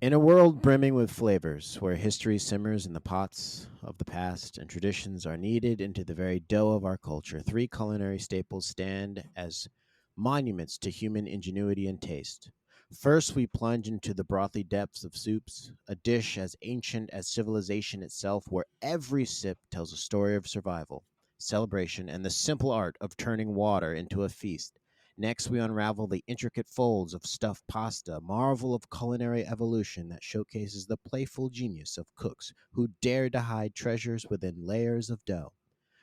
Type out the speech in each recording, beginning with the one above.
In a world brimming with flavors, where history simmers in the pots of the past and traditions are kneaded into the very dough of our culture, three culinary staples stand as monuments to human ingenuity and taste. First, we plunge into the brothy depths of soups, a dish as ancient as civilization itself, where every sip tells a story of survival, celebration, and the simple art of turning water into a feast. Next, we unravel the intricate folds of stuffed pasta, a marvel of culinary evolution that showcases the playful genius of cooks who dared to hide treasures within layers of dough.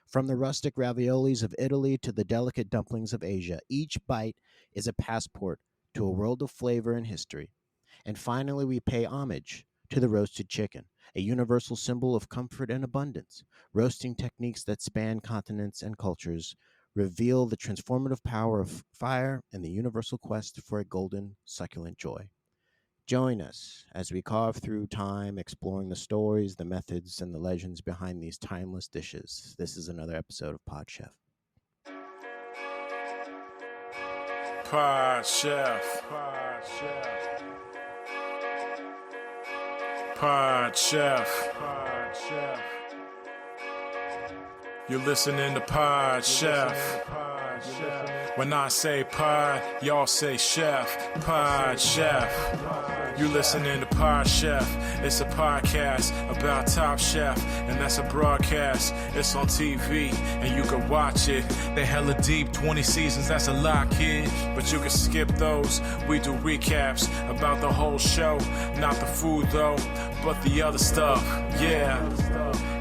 From the rustic raviolis of Italy to the delicate dumplings of Asia, each bite is a passport to a world of flavor and history. And finally, we pay homage to the roasted chicken, a universal symbol of comfort and abundance. Roasting techniques that span continents and cultures reveal the transformative power of fire and the universal quest for a golden, succulent joy. Join us as we carve through time, exploring the stories, the methods, and the legends behind these timeless dishes. This is another episode of Pod Chef. Pod Chef. Pod Chef. Pod Chef. Pod Chef. You're listening to Pod Chef. When I say pod, y'all say chef. Pod Chef. You're listening to Pod Chef. It's a podcast about Top Chef, and that's a broadcast. It's on TV, and you can watch it. They hella deep, 20 seasons, that's a lot, kid. But you can skip those. We do recaps about the whole show. Not the food, though, but the other stuff. Yeah.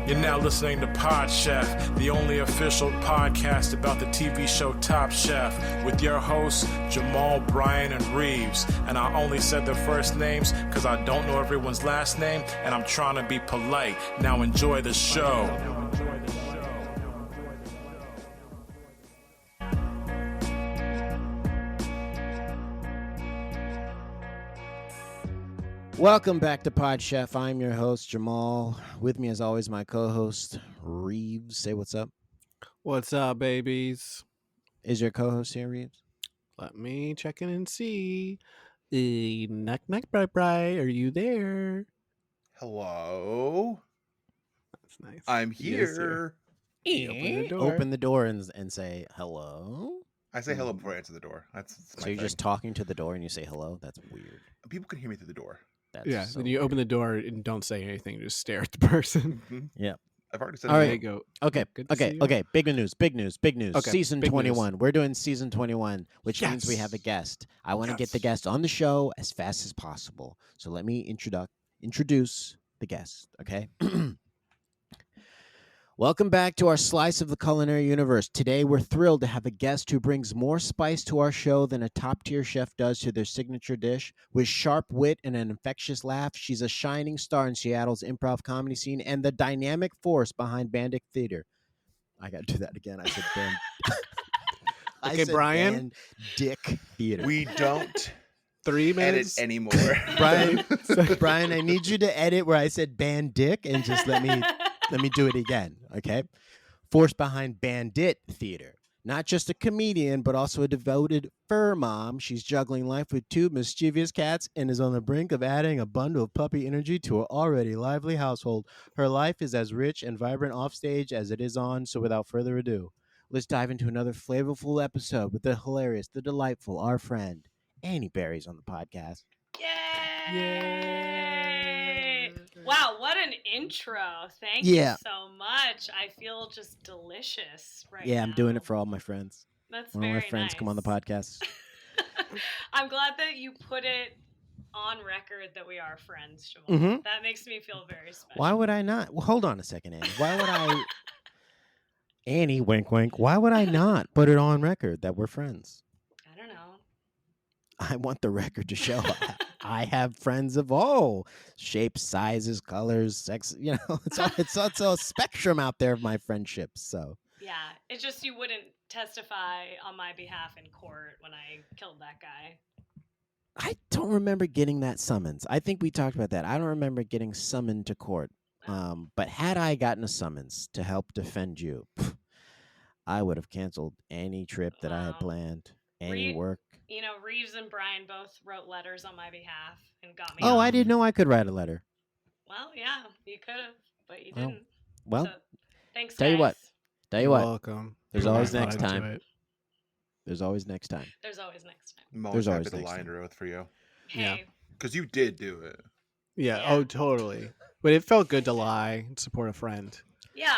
You're now listening to Pod Chef, the only official podcast about the TV show Top Chef, with your hosts, Jamal, Brian, and Reeves. And I only said their first names because I don't know everyone's last name, and I'm trying to be polite. Now enjoy the show. Welcome back to Pod Chef. I'm your host, Jamal. With me, as always, my co-host, Reeves. Say what's up. What's up, babies? Is your co-host here, Reeves? Let me check in and see. Knock, knock, bri. Are you there? Hello. That's nice. I'm He is here. Open the door. Open the door and say hello. I say hello before I answer the door. That's my So you're thing. just talking to the door and you say hello? That's weird. People can hear me through the door. That's Yeah, so then you weird. open the door and don't say anything. Just stare at the person. Yeah. I've already said All There right. you go. Okay. Good to see you. Okay. Big news. Okay, Season big 21. We're doing season 21, which means we have a Yes. guest. I want to get the Yes. guest on the show as fast as possible. So let me introduce the guest, okay? Welcome back to our slice of the culinary universe. Today, we're thrilled to have a guest who brings more spice to our show than a top-tier chef does to their signature dish. With sharp wit and an infectious laugh, she's a shining star in Seattle's improv comedy scene and the dynamic force behind Bandic Theater. I got to do that again. I said Okay, Brian. Bandic Theater. We don't 3 edit minutes. anymore. Brian, I need you to edit where I said Bandic and just let me do it again, okay? Force behind Bandit Theater. Not just a comedian, but also a devoted fur mom. She's juggling life with 2 mischievous cats and is on the brink of adding a bundle of puppy energy to her already lively household. Her life is as rich and vibrant offstage as it is on, so without further ado, let's dive into another flavorful episode with the hilarious, the delightful, our friend, Annie Berry's on the podcast. Yay! Wow, what an intro. Thank Yeah. you so much. I feel just delicious right now. Yeah, I'm doing it for all my friends. That's All very my friends come on the nice. podcast. I'm glad that you put it on record that we are friends, Jamal. Mhm. That makes me feel very special. Why would I not? Well, hold on a second, Annie. Why would I? Annie, wink, wink. Why would I not put it on record that we're friends? I don't know. I want the record to show I have friends of all shapes, sizes, colors, sex. You know, it's a spectrum out there of my friendships. So Yeah, it's just you wouldn't testify on my behalf in court when I killed that guy. I don't remember getting that summons. I think we talked about that. I don't remember getting summoned to court. But had I gotten a summons to help defend you, I would have canceled any trip that I had Wow. planned. any work. Reeves and Brian both wrote letters on my behalf and got me. Oh, off. I didn't know I could write a letter. Well, yeah, you could have, but you Oh, didn't. well, So, thanks, tell guys. you what. Tell you You're what. welcome. There's Put my always thought next into time. it. There's always next time. There's always next time. I'm always There's happy always to next lie time. under oath for you. Yeah. Hey, Because you did do it. Yeah. Yeah. Oh, totally. But it felt good to lie and support a friend. yeah,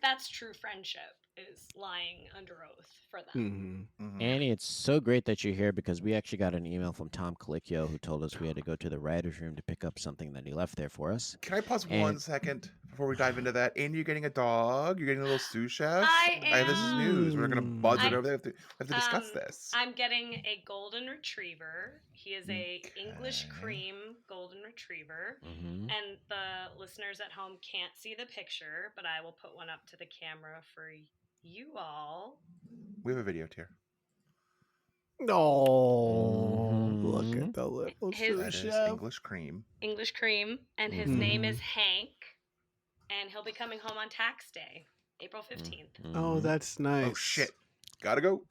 that's true friendship is lying under oath for them. Mm-hmm. Mhm. Annie, it's so great that you're here because we actually got an email from Tom Colicchio who told us we had to go to the writer's room to pick up something that he left there for us. Can I pause And- 1 second before we dive into that? And you're getting a dog. You're getting a little sous chef. I This is am. news. We're gonna buzz it I- over there. We have to discuss this. I'm getting a golden retriever. He is a English Okay. cream golden retriever. Mm-hmm. And the listeners at home can't see the picture, but I will put one up to the camera for you all. We have a video tier. Oh, look Mhm. at the little His- That sous is chef. English cream. English cream, and his Mhm. name is Hank, and he'll be coming home on tax day, April 15th. Oh, that's nice. Oh shit! Gotta go.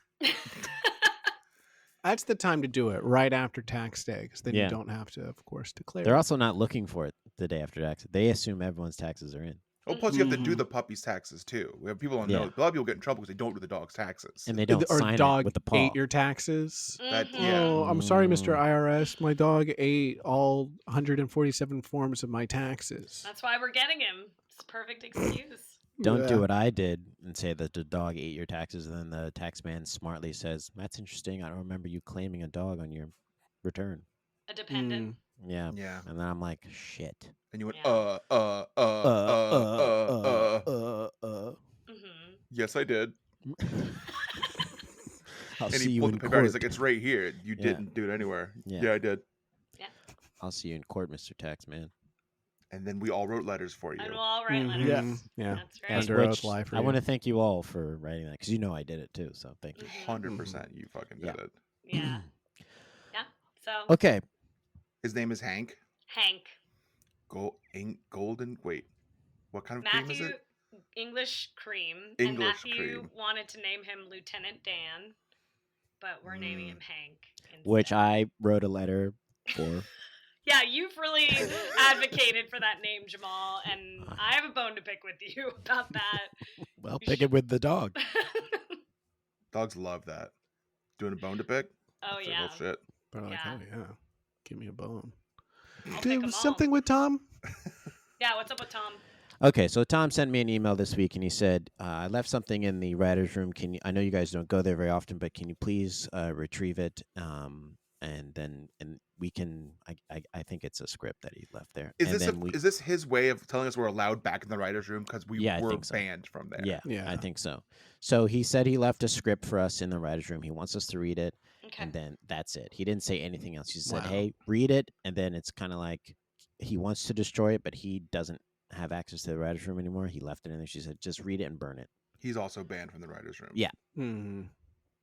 That's the time to do it, right after tax day, because then Yeah. you don't have to, of course, declare. They're also not looking for it the day after taxes. They assume everyone's taxes are in. Oh, plus you have to do Mhm. the puppy's taxes too. We have people don't Yeah. know. A lot of people get in trouble because they don't do the dog's taxes. And they don't or sign dog it with the paw. ate your taxes. That- Mhm. yeah. Oh, I'm sorry, Mr. Mm. IRS. My dog ate all 147 forms of my taxes. That's why we're getting him. It's a perfect excuse. Don't do Yeah. what I did and say that the dog ate your taxes, and then the tax man smartly says, "That's interesting. I don't remember you claiming a dog on your return." A dependent. Yeah. Yeah. And then I'm like, shit. And you went, Yeah. Mm-hmm. Yes, I did. I'll And see he you pulled in the paper out. He's court. like, it's right here. You Yeah. didn't do it anywhere. Yeah. Yeah, I did. I'll see you in court, Mr. Taxman. And then we all wrote letters for you. And we'll all write letters. Mhm. Yeah. That's right. Yes, Under oath which lie for I you. want to thank you all for writing that because you know I did it too. So thank you. Mhm. 100% you fucking did Yeah. it. Yeah. Yeah. So, Okay. His name is Hank. Hank. Golden. Wait. What kind of cream is Matthew, it? English cream. English and Matthew cream. wanted to name him Lieutenant Dan, but we're naming him Hank. Which instead. I wrote a letter for. Yeah, you've really advocated for that name, Jamal, and I have a bone to pick with you about that. Well, You pick it with the dog. Dogs love that. Doing a bone to pick? Oh, It's like, yeah. well, shit. They're like, Yeah. oh, yeah. Give me a bone. I'll pick Dude, 'em was all. something with Tom? Yeah, what's up with Tom? Okay, so Tom sent me an email this week, and he said, "I left something in the writers' room. Can you? I know you guys don't go there very often, but can you please retrieve it? And we can. I think it's a script that he left there. Is and this then is this his way of telling us we're allowed back in the writer's room because we Yeah, I were think so. banned from there? Yeah, Yeah. I think so. So he said he left a script for us in the writers' room. He wants us to read it, Okay. and then that's it. He didn't say anything else. He said, Wow. "Hey, read it," and then it's kind of like he wants to destroy it, but he doesn't have access to the writers' room anymore. He left it in there. She said, "Just read it and burn it." He's also banned from the writer's room. Yeah. Mhm.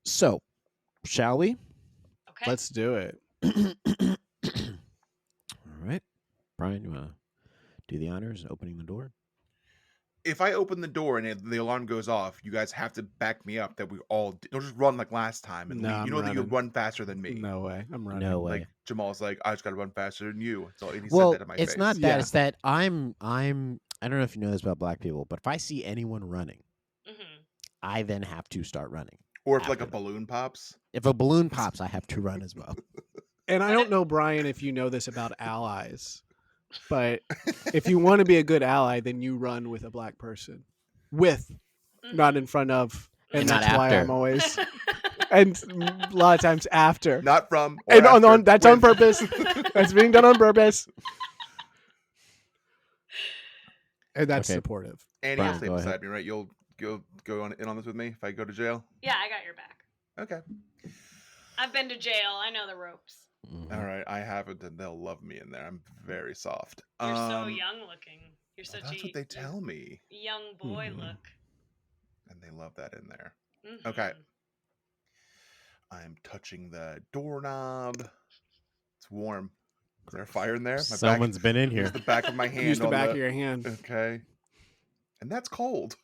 So, shall we? Okay. Let's do it. All right, Brian, you want to do the honors and opening the door? If I open the door and the alarm goes off, you guys have to back me up that we all don't just run like last time and No, leave. I'm You know that you'll running. run faster than me. No way. I'm running. No way. Like Jamal's like, I just gotta run faster than you. It's all, and he Well, said that in my it's face. not that. Yeah. It's that I'm. I don't know if you know this about black people, but if I see anyone running, Mm-hmm. I then have to start running. Or if like a after them. balloon pops. If a balloon pops, I have to run as well. And I don't know, Brian, if you know this about allies, but if you want to be a good ally, then you run with a black person. With, not in front of. And And not that's why after. I'm always. And a lot of times after. Not from. Or And after, that's on with. purpose. That's being done on purpose. And that's Okay. supportive. Annie, Brian, you'll stay go beside ahead. me, right? You'll go in on this with me if I go to jail. Yeah, I got your back. Okay. I've been to jail. I know the ropes. Mhm. All right. I haven't, and they'll love me in there. I'm very soft. You're so young looking. You're well, such that's a what they tell me, young boy Mhm. look. and they love that in there. Mhm. Okay. I'm touching the doorknob. It's warm. Is there a fire in there? My Someone's been in back, here. use the back of my hand. Use the on back of your hand. Okay. And that's cold.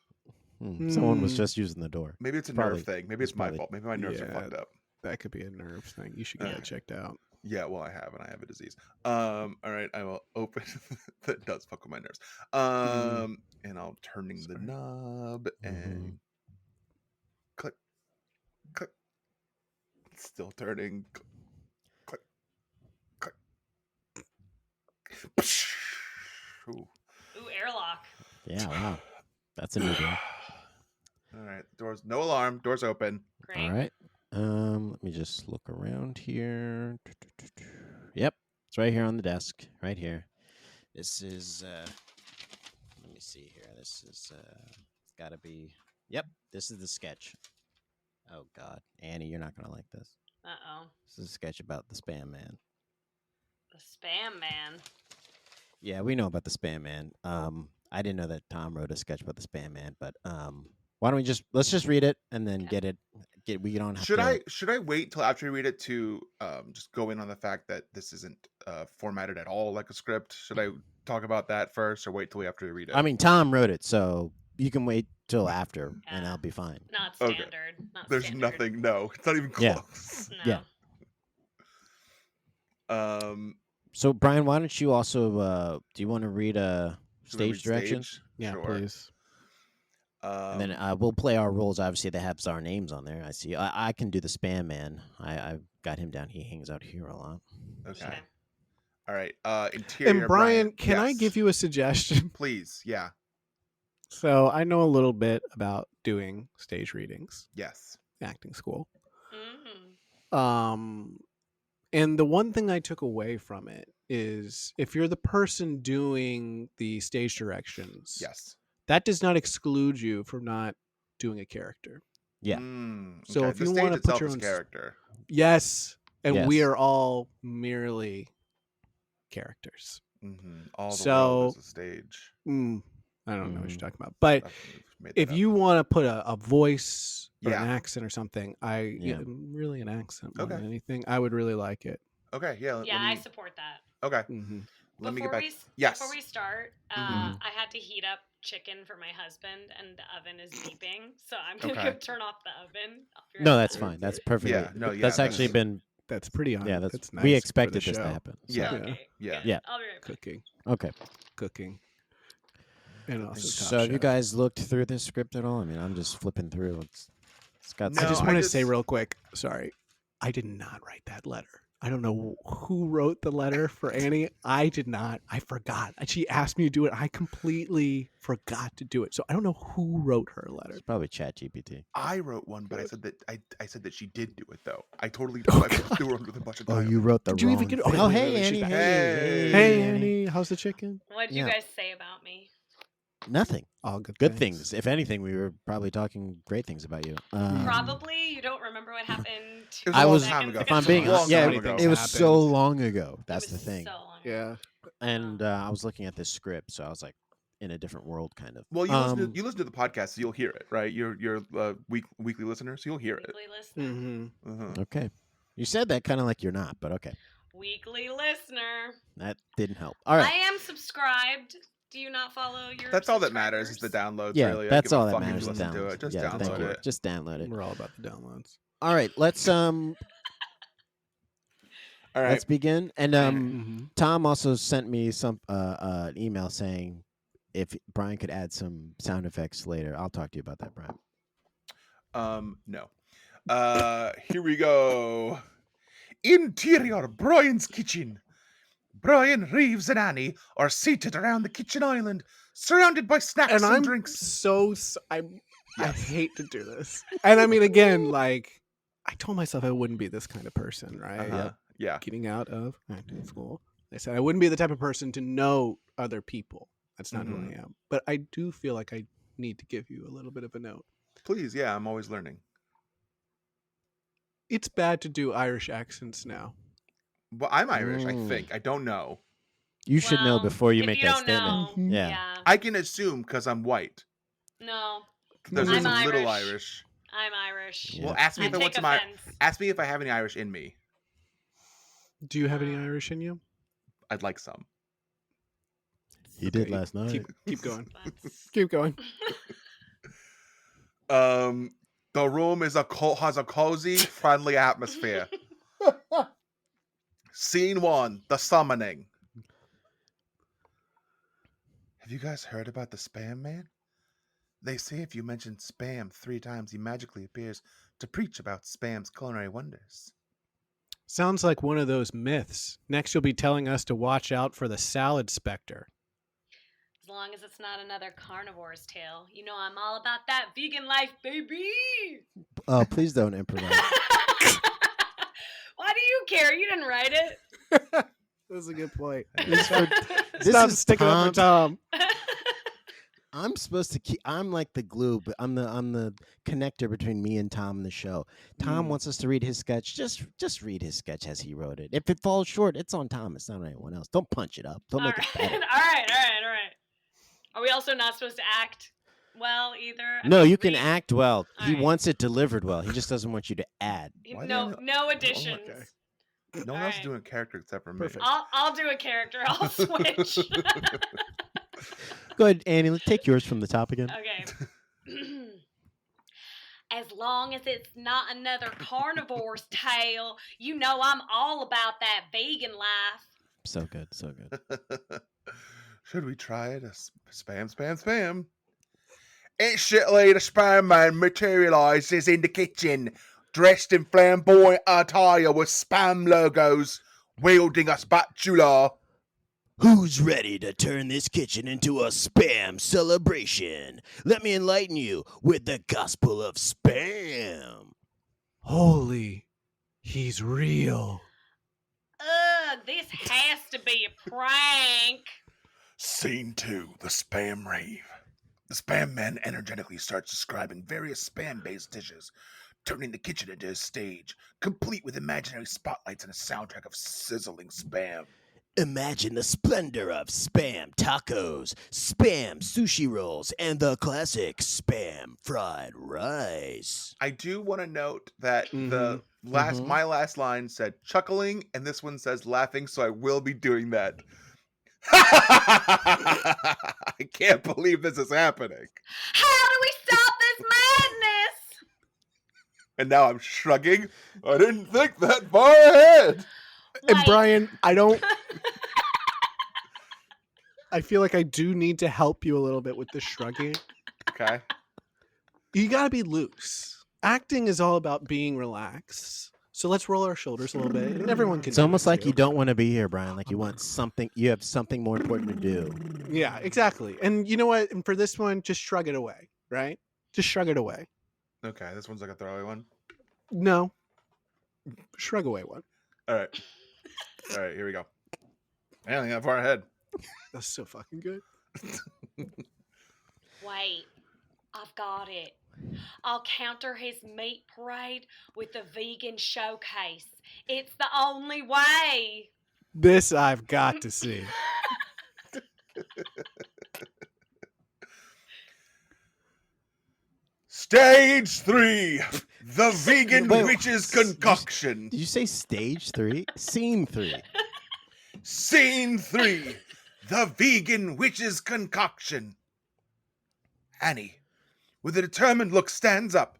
Someone was Hmm. just using the door. Maybe it's a Probably- nerve thing. Maybe it's it's my probably- fault. Maybe my nerves are Yeah. fucked up. That could be a nerve thing. You should get that checked out. Yeah, well, I have, and I have a disease. All right, I will open. That does fuck with my nerves. And I'll turning the knob and click, click. Still turning. Click, click. Ooh. Ooh, airlock. Yeah, wow. That's a new deal. All right, doors. No alarm. Doors open. Great. All right. Let me just look around here. Yep, it's right here on the desk, right here. This is. Let me see here. This is. It's got to be. Yep, this is the sketch. Oh God, Annie, you're not gonna like this. Uh-oh. This is a sketch about the Spam Man. The Spam Man. Yeah, we know about the Spam Man. I didn't know that Tom wrote a sketch about the Spam Man, but why don't we let's just read it and then Okay. we don't have Should to. should I wait till after you read it to just go in on the fact that this isn't formatted at all like a script? Should I talk about that first, or wait till after you read it? I mean, Tom wrote it, so you can wait till after, and Yeah. I'll be fine. Not Okay. standard. Not There's standard. nothing. No, it's not even Yeah. close. No. Yeah. So Brian, why don't you also do you want to read should we stage read directions? stage? Yeah, Sure. please. And then we'll play our roles. Obviously, they have our names on there. I see. I can do the Spam Man. I got him down. He hangs out here a lot. Okay. Okay. All right. Interior. And Brian, can I Yes. give you a suggestion? Please? Yeah. So I know a little bit about doing stage readings, Yes. acting school. Mm. And the one thing I took away from it is if you're the person doing the stage directions, Yes. that does not exclude you from not doing a character. Yeah. So okay. if the you stage wanna put itself your is own character. Yes, and we Yes. are all merely characters. All the So- world is a stage. I don't know what you're Mhm. talking about, but I've made that if up. you want to put a voice or Yeah. an accent or something, Yeah. really an accent more Okay. than anything, I would really like it. Okay. Yeah. Yeah, let I me. support that. Okay. Mm-hmm. Let me Before get back. we Yes. before we start, Mhm. I had to heat up chicken for my husband, and the oven is beeping, so I'm gonna Okay. go turn off the oven. I'll be No, right that's back. fine. That's perfectly. Yeah, no, yeah, That's actually that's- been. That's pretty on. Yeah, that's nice we for the expected this to show. happen. So. Yeah. Okay. Yeah. Good. Yeah. I'll be right back. Okay. And also So Top have you Chef. guys looked through this script at all? I mean, I'm just flipping through. It's got. No, I just I want to just- say real quick. Sorry, I did not write that letter. I don't know who wrote the letter for Annie. I did not. I forgot. She asked me to do it. I completely forgot to do it. So I don't know who wrote her letter. It's probably ChatGPT. I wrote one, but I said that I said that she did do it though. I totally Oh, I God. threw her under the bus. Oh, you wrote the Did you wrong. even get? thing. Okay, Oh, wait, hey, wait, she's Annie. back. Hey. Hey, Annie, how's the chicken? What did Yeah. you guys say about me? Nothing. All good. Good things. If anything, we were probably talking great things about you. Probably you don't remember what happened. It was I a long was. time ago. If I'm being Long honest, yeah, time it, ago. it was so Happened. long ago. That's It the was thing. So long ago. Yeah. And I was looking at this script, so I was like in a different world, kind of. Well, you listen to the podcast, so you'll hear it, right? You're weekly listener, so you'll hear it. Weekly listener. Mm-hmm. Okay. You said that kind of like you're not, but okay. Weekly listener. That didn't help. All right. I am subscribed. Do you not follow your? That's all that matters is the subscribers? downloads. Yeah, really, I that's give a all that fuck if you matters. Listen to Downloads. it. Just Yeah, thank download you. it. Just download it. We're all about the downloads. All right, let's All right. let's begin. And Mm-hmm. Tom also sent me an email saying if Brian could add some sound effects later. I'll talk to you about that, Brian. No. Here we go. Interior Brian's kitchen. Brian, Reeves, and Annie are seated around the kitchen island, surrounded by snacks And and I'm drinks. I Yes. hate to do this. And I mean, again, like I told myself I wouldn't be this kind of person, right? Uh-huh. Yeah. Getting out of acting school, I said I wouldn't be the type of person to know other people. That's not who I am. But I do feel like I need to give you a little bit of a note. Please, yeah, I'm always learning. It's bad to do Irish accents now. Well, I'm Irish, I think. I don't know. You should know Well, before you if make you that don't statement. know, Yeah. I can assume because I'm white. No, There's I'm a little Irish. Irish. I'm Irish. Yeah. Well, ask me I if I want take some. offense. Ask me if I have any Irish in me. Do you have any Irish in you? I'd like some. He did Okay, last night. Keep going. That's- Keep going. The The room has a cozy, friendly atmosphere. Scene 1, the summoning. Have you guys heard about the Spam Man? They say if you mention spam 3 times, he magically appears to preach about Spam's culinary wonders. Sounds like one of those myths. Next, you'll be telling us to watch out for the salad specter. As long as it's not another carnivore's tale. You know I'm all about that vegan life, baby! Oh, please don't improvise. Why do you care? You didn't write it. That's a good point. This Stop is sticking up for Tom. I'm supposed to keep. I'm like the glue, but I'm the connector between me and Tom and the show. Tom wants us to read his sketch. Just read his sketch as he wrote it. If it falls short, it's on Tom. It's not on anyone else. Don't punch it up. Don't make it better. All right. Are we also not supposed to act well either? No, you can act well. He right. wants it delivered well. He just doesn't want you to add. No additions. Oh, okay. No one else is doing a character except for me. Perfect. I'll do a character. I'll switch. Go ahead, Annie. Take yours from the top again. Okay. As long as it's not another carnivore's tale, you know I'm all about that vegan life. So good, so good. Should we try it? Spam. Instantly, the Spam Man materializes in the kitchen, dressed in flamboyant attire with Spam logos, wielding a spatula. Who's ready to turn this kitchen into a spam celebration? Let me enlighten you with the gospel of spam. Holy, he's real. Ugh, this has to be a prank. Scene 2, the Spam Rave. The Spam Man energetically starts describing various spam-based dishes, turning the kitchen into a stage, complete with imaginary spotlights and a soundtrack of sizzling spam. Imagine the splendor of spam tacos, spam sushi rolls, and the classic spam fried rice. I do want to note that my last line said chuckling, and this one says laughing, so I will be doing that. I can't believe this is happening. How do we stop this madness? And now I'm shrugging. I didn't think that far ahead. And Brian, I feel like I do need to help you a little bit with the shrugging. Okay. You gotta be loose. Acting is all about being relaxed. So let's roll our shoulders a little bit, and everyone can. It's almost like you don't want to be here, Brian. Like you want something. You have something more important to do. Yeah, exactly. And you know what? And for this one, just shrug it away. Right? Just shrug it away. Okay, this one's like a throwaway one. No. Shrug away one. All right, here we go. I don't think that far ahead. That's so fucking good. Wait, I've got it. I'll counter his meat parade with the vegan showcase. It's the only way. This I've got to see. Stage 3, the vegan witch's concoction. Did you say stage 3? Scene 3. Scene 3, the vegan witch's concoction. Annie, with a determined look, stands up.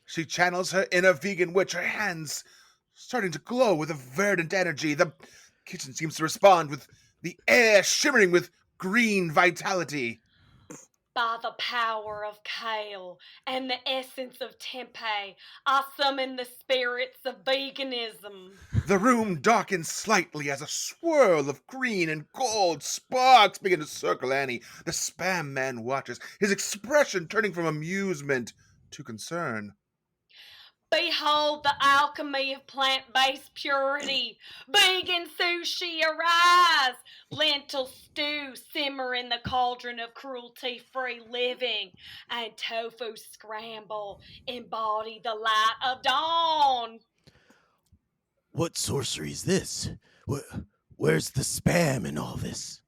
She channels her inner vegan witch, her hands starting to glow with a verdant energy. The kitchen seems to respond with the air shimmering with green vitality. By the power of kale and the essence of tempeh, I summon the spirits of veganism. The room darkens slightly as a swirl of green and gold sparks begin to circle Annie. The Spam Man watches, his expression turning from amusement to concern. Behold the alchemy of plant-based purity. Vegan sushi arise. Lentil stew simmer in the cauldron of cruelty-free living. And tofu scramble embody the light of dawn. What sorcery is this? Where's the spam in all this?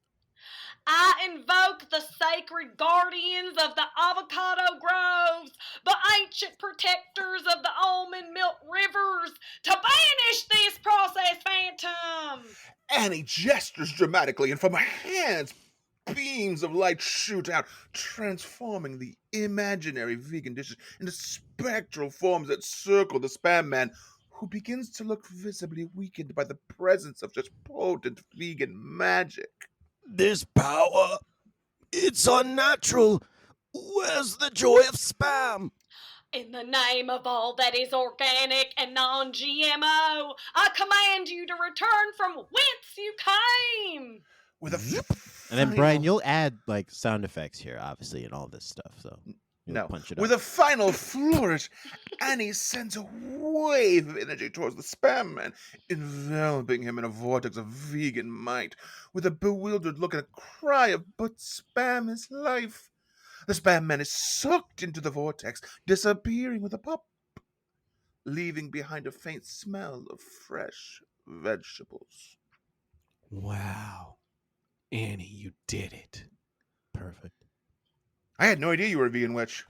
I invoke the sacred guardians of the avocado groves, the ancient protectors of the almond milk rivers, to banish this processed phantom. Annie gestures dramatically, and from her hands beams of light shoot out, transforming the imaginary vegan dishes into spectral forms that circle the Spam Man, who begins to look visibly weakened by the presence of such potent vegan magic. This power, it's unnatural. Where's the joy of spam? In the name of all that is organic and non-GMO, I command you to return from whence you came. With a And then, Brian, final- you'll add like sound effects here, obviously, and all this stuff. So you'll No. punch it With up. a final flourish, Annie sends a wave of energy towards the Spam Man, enveloping him in a vortex of vegan might. With a bewildered look and a cry of, "But spam is life!" the Spam Man is sucked into the vortex, disappearing with a pop, leaving behind a faint smell of fresh vegetables. Wow. Annie, you did it. Perfect. I had no idea you were a vegan witch.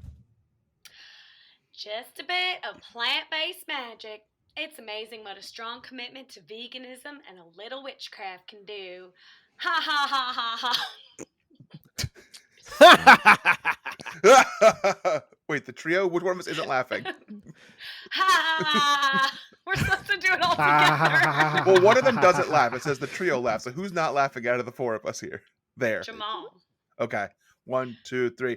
Just a bit of plant-based magic. It's amazing what a strong commitment to veganism and a little witchcraft can do. Ha ha ha ha ha. Wait, the trio? Which one of us isn't laughing? Ha! We're supposed to do it all together. Well, one of them doesn't laugh. It says the trio laughs. So who's not laughing out of the four of us here? There. Jamal. Okay. 1, 2, 3.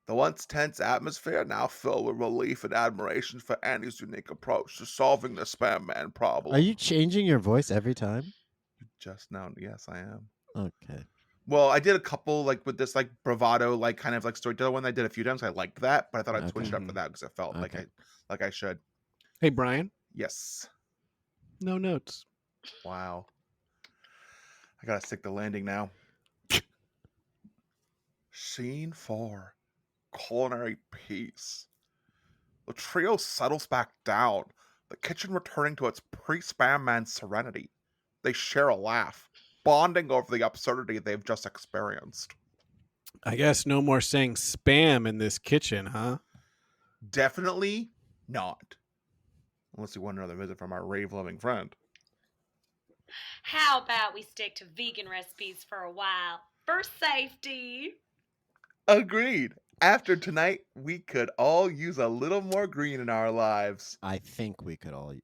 The once tense atmosphere now filled with relief and admiration for Annie's unique approach to solving the Spam Man problem. Are you changing your voice every time? Just now? Yes, I am. Okay. Well, I did a couple like with this like bravado, like kind of like storyteller one I did a few times. I liked that, but I thought I'd switch it up for that because it felt Okay. like I should. Hey, Brian. Yes. No notes. Wow. I gotta stick the landing now. Scene 4. Culinary peace. The trio settles back down, the kitchen returning to its pre-Spam Man serenity. They share a laugh, bonding over the absurdity they've just experienced. I guess no more saying spam in this kitchen, huh? Definitely not. Unless we want another visit from our rave-loving friend. How about we stick to vegan recipes for a while? For safety. Agreed. After tonight, we could all use a little more green in our lives. I think we could all.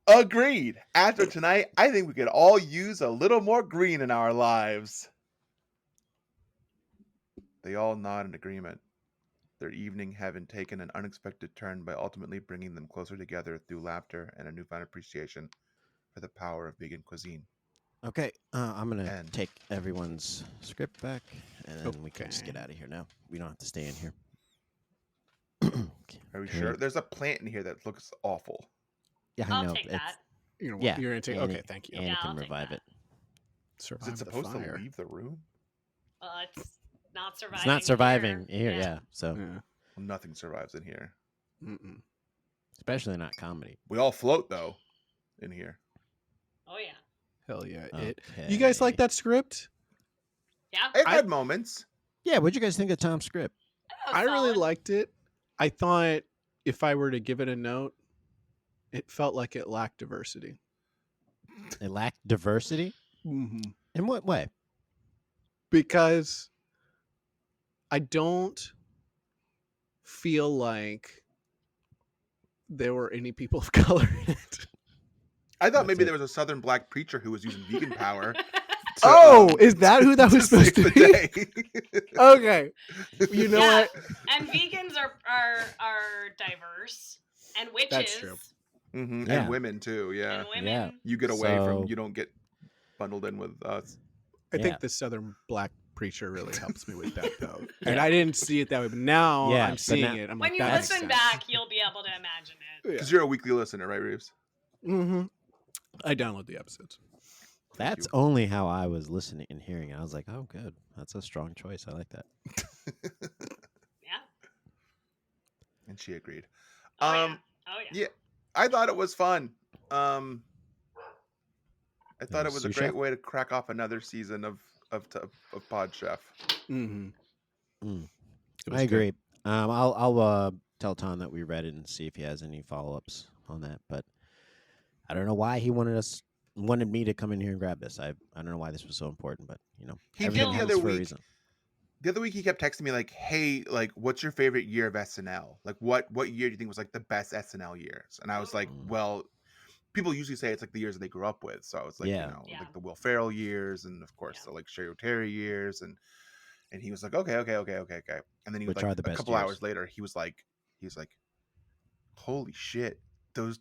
Agreed. After tonight, I think we could all use a little more green in our lives. They all nod in agreement. Their evening having taken an unexpected turn by ultimately bringing them closer together through laughter and a newfound appreciation for the power of vegan cuisine. Okay, I'm gonna And- take everyone's script back, and then we can just get Okay. out of here now. We don't have to stay in here. Are we Okay. sure? There's a plant in here that looks awful. Yeah, I I'll know. take that. You're Yeah, You're gonna take. Annie- Okay, thank you. Annie Yeah, can I'll take revive that. it. Is Survive it the supposed to fire. leave the room? It's not surviving. It's not surviving here. here, yeah. So, Yeah. Well, nothing survives in here. Mm-mm. especially not comedy. We all float though in here. Oh yeah. Hell yeah! Okay. You guys like that script? Yeah. It had moments. Yeah, what'd you guys think of Tom's script? That was I really solid. liked it. I thought if I were to give it a note, it felt like it lacked diversity. It lacked diversity? Mm-hmm. In what way? Because I don't feel like there were any people of color in it. I thought That's maybe it. there was a southern black preacher who was using vegan power. Oh, is that who that was supposed save to the be? day. Okay. You know Yeah. what? And vegans are diverse, and witches. That's true. Mhm, Yeah. And women too. Yeah, And women. Yeah. you get away from. So- You don't get bundled in with us. I Yeah. think the southern black preacher really helps me with that, though. And I didn't see it that way, but now Yeah, I'm but seeing now- it. I'm When like, you that makes listen sense. back, you'll be able to imagine it. Because you're a weekly listener, right, Reeves? Mm-hmm. I download the episodes. Thank That's you. only how I was listening and hearing it. I was like, oh, good. That's a strong choice. I like that. Yeah. And she agreed. Oh Um, yeah. Oh yeah. yeah. I thought it was fun. I thought it was was a sous great chef? way to crack off another season of Pod Chef. Mm-hmm. Mm. It was I good. agree. I'll tell Tom that we read it and see if he has any follow ups on that. But I don't know why he wanted me to come in here and grab this. I don't know why this was so important, but He everything did the happens other for a week. reason. The other week he kept texting me like, "Hey, like, what's your favorite year of SNL? Like, what year do you think was like the best SNL years?" And I was like, Mm. "Well, people usually say it's like the years that they grew up with." So I was like, Yeah. Yeah. like the Will Ferrell years, and of course Yeah. the like Sherry Terry years, and he was like, "Okay." And then he was Which like, are the a best couple years? hours later, he was like, "Holy shit, those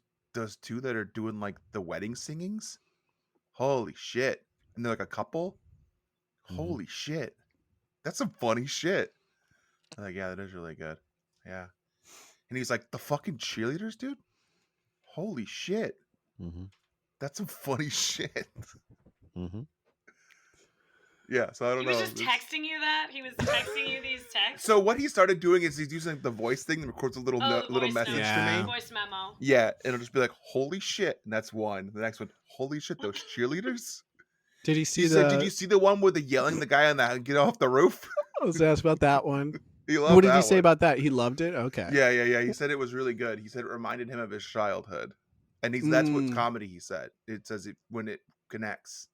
two that are doing like the wedding singings, holy shit!" And they're like a couple. Holy shit, that's some funny shit. I'm like, yeah, that is really good. Yeah. And he's like, the fucking cheerleaders, dude? Holy shit. Mm-hmm. That's some funny shit. Mm-hmm. Yeah, so I don't He was know. just texting you that? He was texting you these texts? So what he started doing is he's using the voice thing and records a little the little voice message note. to me. Voice memo. Yeah, and it'll just be like, holy shit. And that's one. The next one, holy shit, those cheerleaders. Did he see He the? said, did you see the one with the yelling the guy on the get off the roof? I was asked about that one. He loved What did that he say one. about that? He loved it. Okay. Yeah. He said it was really good. He said it reminded him of his childhood. And that's what comedy, he said. It says it when it connects.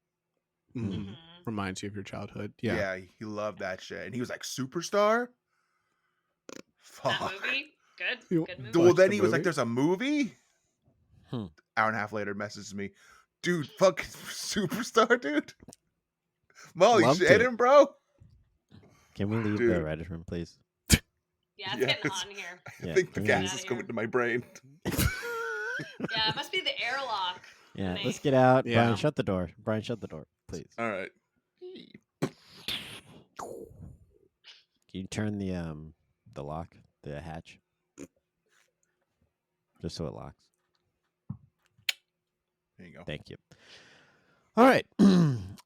Mm. Reminds you of your childhood. Yeah. Yeah, he loved that shit. And he was like, Superstar? Fuck. That movie? Good. You- Good movie. Well, Watch then the he was like, movie? there's a movie? Hmm. Hour and a half later, messages me, dude, fucking Superstar, dude. Molly, Loved hit it. him, bro. Can we leave the Dude. writer's room, please? Yeah, it's Yes. getting hot in here. I Yeah, think the can we gas leave? is coming to my brain. Yeah, it must be the airlock. Yeah, They- let's get out. Yeah. Brian, shut the door. Brian, shut the door, please. All right. Can you turn the lock, the hatch, just so it locks? There you go. Thank you. All right,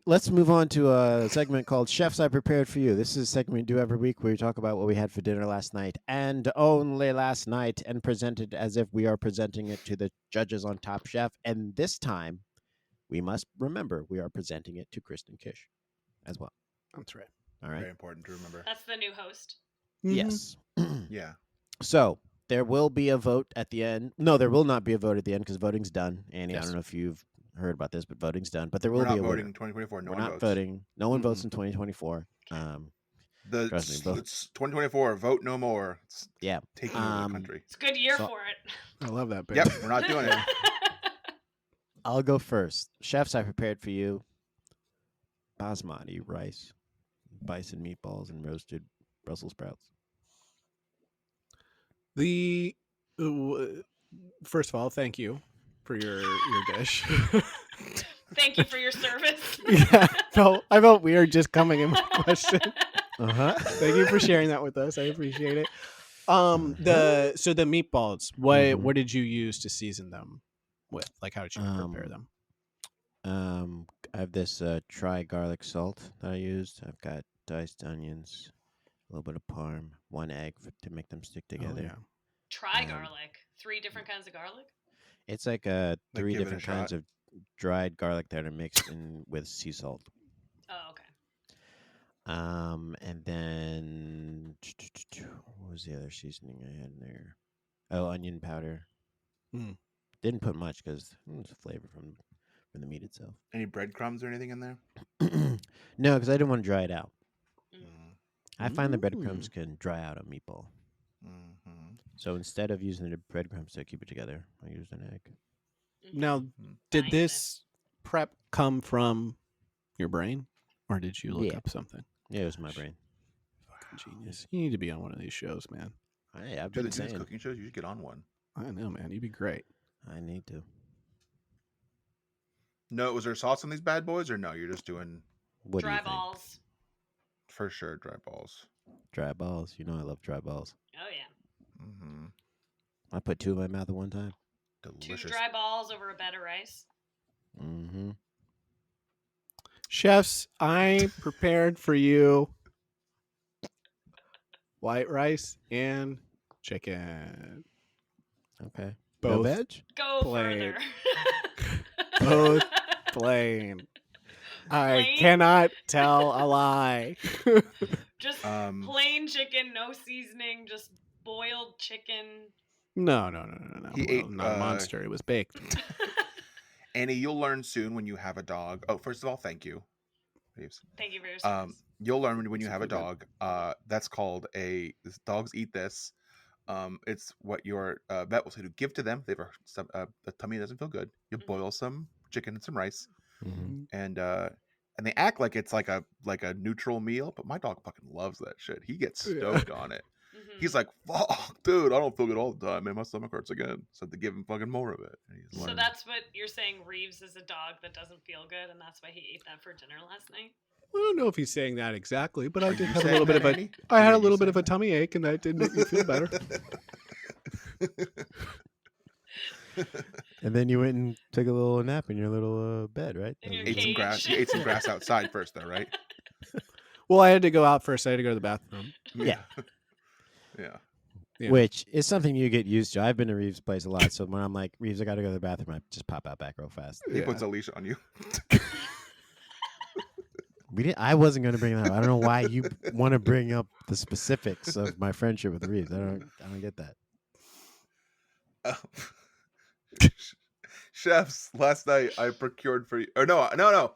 let's move on to a segment called Chefs I Prepared for You. This is a segment we do every week where we talk about what we had for dinner last night and only last night and present it as if we are presenting it to the judges on Top Chef. And this time, we must remember we are presenting it to Kristen Kish as well. That's right. All right? Very important to remember. That's the new host. Yes. Yeah. So there will be a vote at the end. No, there will not be a vote at the end because voting's done. Annie, I Yes. don't know if you've heard about this, but voting's done. But there will We're be not a voting winner. in 2024. No We're one not votes. voting. No one votes in 2024. Trust me, vote. It's 2024. Vote no more. It's Yeah. taking over the country. It's a good year So- for it. I love that bit. Yep, we're not doing it. I'll go first. Chefs, I prepared for you basmati rice, bison meatballs, and roasted Brussels sprouts. The first of all, thank you for your dish. Thank you for your service. Yeah, I felt weird just coming in with a question. Uh-huh. Thank you for sharing that with us. I appreciate it. The meatballs. Mhm. What did you use to season them with? Like, how did you prepare them? I have this tri garlic salt that I used. I've got diced onions, a little bit of parm, one egg to make them stick together. Oh, yeah. Try garlic. 3 different kinds of garlic? It's like three give it a different kinds shot. of dried garlic that are mixed in with sea salt. Oh, okay. And then what was the other seasoning I had in there? Oh, onion powder. Mm. Didn't put much because it's flavor from the meat itself. Any breadcrumbs or anything in there? No, because I didn't want to dry it out. Mm. I find the breadcrumbs can dry out a meatball. Mm-hmm. So instead of using the breadcrumbs to keep it together, I used an egg. Now, did Nice. this prep come from your brain, or did you look Yeah. up something? Yeah, it was my brain. Fucking genius! You need to be on one of these shows, man. Hey, I've Dude, been they do these saying cooking shows. You should get on one. I know, man. You'd be great. I need to. No, was there sauce on these bad boys or no? You're just doing What do you Dry think? balls. for sure dry balls. Dry balls. You know I love dry balls. Oh, yeah. Mm-hmm. I put 2 in my mouth at one time. 2 Delicious. dry balls over a bed of rice. Mm-hmm. Chefs, I prepared for you white rice and chicken. Okay. Both. No veg? Go Plain. further. Both plain. I Plain? cannot tell a lie. Just Um, plain chicken, no seasoning, just boiled chicken. No. He Well, ate, not a monster. It was baked. Annie, you'll learn soon when you have a dog. Oh, first of all, thank you, Reeves. Thank you for your service. You'll learn when you have a dog. That's called dogs eat this. It's what your vet will say to give to them. They have the tummy doesn't feel good. You boil some chicken and some rice, and they act like it's like a neutral meal. But my dog fucking loves that shit. He gets stoked on it. He's like, fuck, dude, I don't feel good all the time, man. My stomach hurts again. So they give him fucking more of it. So that's what you're saying. Reeves is a dog that doesn't feel good, and that's why he ate that for dinner last night. I don't know if he's saying that exactly, but I did have a little bit of a. I had a little bit of a tummy ache, and that did make me feel better. And then you went and took a little nap in your little bed, right? In your ate some grass. cage. You ate some grass outside first, though, right? Well, I had to go out first. I had to go to the bathroom. Yeah. Yeah. Which is something you get used to. I've been to Reeves' place a lot, so when I'm like, Reeves, I got to go to the bathroom, I just pop out back real fast. He puts a leash on you. I wasn't going to bring that up. I don't know why you want to bring up the specifics of my friendship with Reeves. I don't get that. Chefs, last night I procured for you. Or no.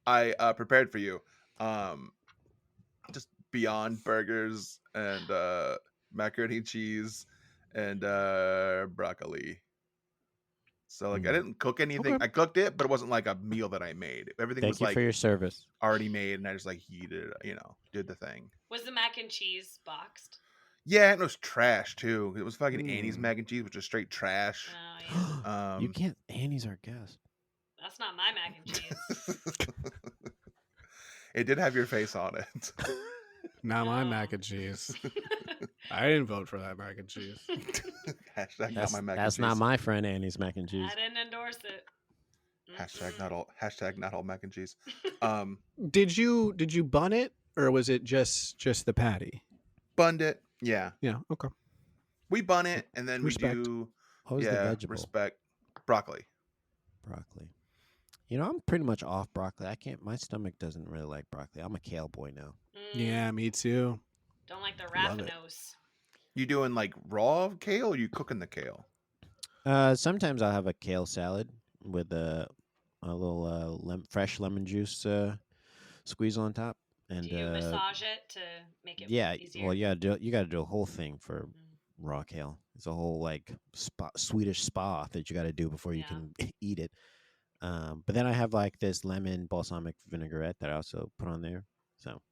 I prepared for you. Just Beyond Burgers and macaroni and cheese and broccoli. So like I didn't cook anything. Okay. I cooked it, but it wasn't like a meal that I made. Everything Thank was you like for your service. already made, and I just like heated it, did the thing. Was the mac and cheese boxed? Yeah, and it was trash too. It was fucking Annie's mac and cheese, which is straight trash. Oh, yeah. You can't. Annie's our guest. That's not my mac and cheese. It did have your face on it. Not my mac and cheese. I didn't vote for that mac and cheese. Hashtag That's, not my mac that's and cheese. not my friend Annie's mac and cheese. I didn't endorse it. Hashtag not all mac and cheese. Did you bun it, or was it just the patty? Bunned it. Yeah. Yeah. Okay. We bun it, and then Respect. we do What was the vegetable? respect broccoli. Broccoli. I'm pretty much off broccoli. I can't. My stomach doesn't really like broccoli. I'm a kale boy now. Yeah, me too. Don't like the Love it. raffinose. You doing like raw kale, or you cooking the kale? Sometimes I'll have a kale salad with a little fresh lemon juice squeeze on top, and Do you massage it to make it yeah. easier? Well, you got to do a whole thing for raw kale. It's a whole like Swedish spa that you got to do before you can eat it. But then I have like this lemon balsamic vinaigrette that I also put on there. So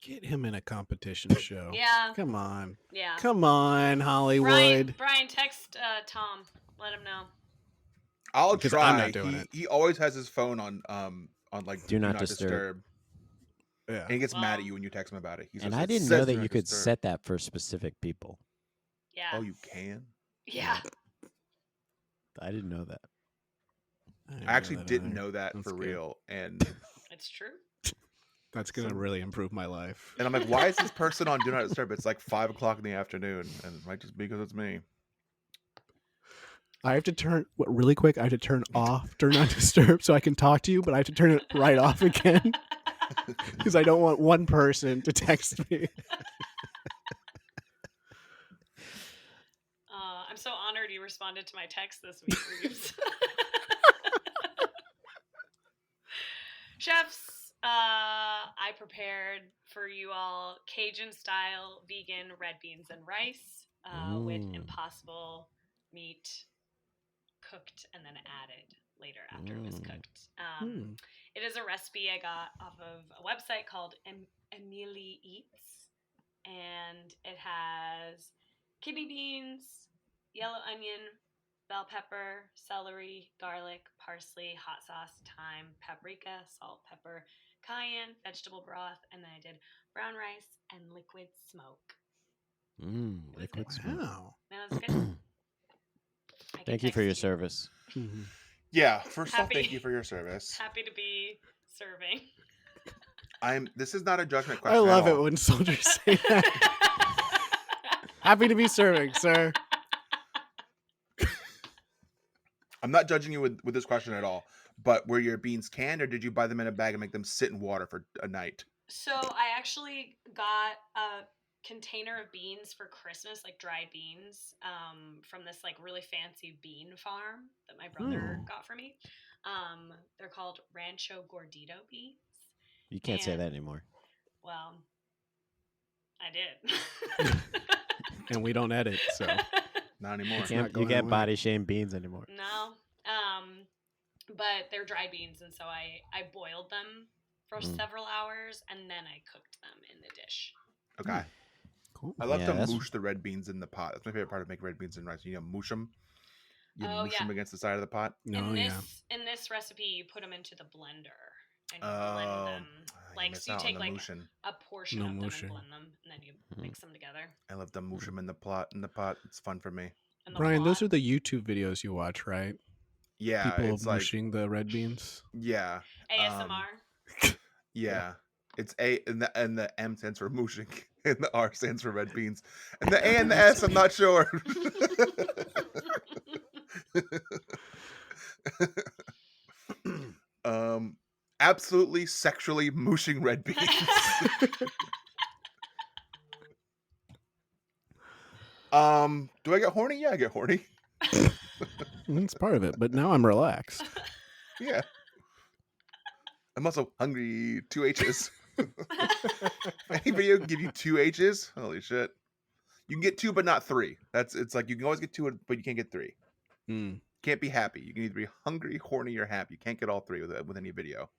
Get him in a competition show. Yeah. Come on. Yeah. Come on, Hollywood. Brian, text Tom. Let him know. I'll Because try. I'm not doing it. He always has his phone on like Do not disturb. Yeah. And he gets mad at you when you text him about it. And I didn't know that you could set that for specific people. Yeah. Oh, you can? Yeah. I didn't know that. I actually didn't know that for real. And it's true. That's going to really improve my life. And I'm like, why is this person on Do Not Disturb? It's like 5 o'clock in the afternoon. And it might just be because it's me. I have to turn, really quick, I have to turn off Do Not Disturb so I can talk to you, but I have to turn it right off again. Because I don't want one person to text me. I'm so honored you responded to my text this week, Reeves. Chefs, I prepared for you all Cajun-style vegan red beans and rice with impossible meat cooked and then added later after it was cooked. It is a recipe I got off of a website called Emily Eats, and it has kidney beans, yellow onion, bell pepper, celery, garlic, parsley, hot sauce, thyme, paprika, salt, pepper, cayenne, vegetable broth, and then I did brown rice and liquid smoke. Liquid smoke. Wow. That was good. Thank you for your service. Yeah, first off, thank you for your service. Happy to be serving. This is not a judgment I question. love it when soldiers say that. Happy to be serving, sir. I'm not judging you with this question at all. But were your beans canned, or did you buy them in a bag and make them sit in water for a night? So I actually got container of beans for Christmas, like dried beans, from this like really fancy bean farm that my brother got for me. They're called Rancho Gordito beans. You can't say And- that anymore. Well, I did. And we don't edit, so Not anymore. You not can't, going away. body shame beans anymore. No. But they're dried beans, and so I boiled them for several hours, and then I cooked them in the dish. Okay. cool. I love Yeah, to that's- moosh the red beans in the pot. That's my favorite part of making red beans and rice. You know, moosh them. You Oh, moosh yeah. them against the side of the pot. No, In this recipe, you put them into the blender and you blend them. Like, so you take like mooshing. a portion No of them mooshing. and blend them, and then you mix them together. I love to moosh them in the pot. It's fun for me. And the Brian, those plot- are the YouTube videos you watch, right? Yeah, People it's like mushing the red beans. yeah, ASMR. yeah. It's A and the M stands for mooshing, and the R stands for red beans, and the A and the S I'm not sure. Absolutely sexually mooshing red beans. Do I get horny? Yeah, I get horny. It's part of it, but now I'm relaxed. Yeah. I'm also hungry. 2 H's. Any video can give you 2 H's. Holy shit. You can get 2, but not 3. It's like you can always get 2, but you can't get 3. Mm. Can't be happy. You can either be hungry, horny, or happy. You can't get all 3 with any video.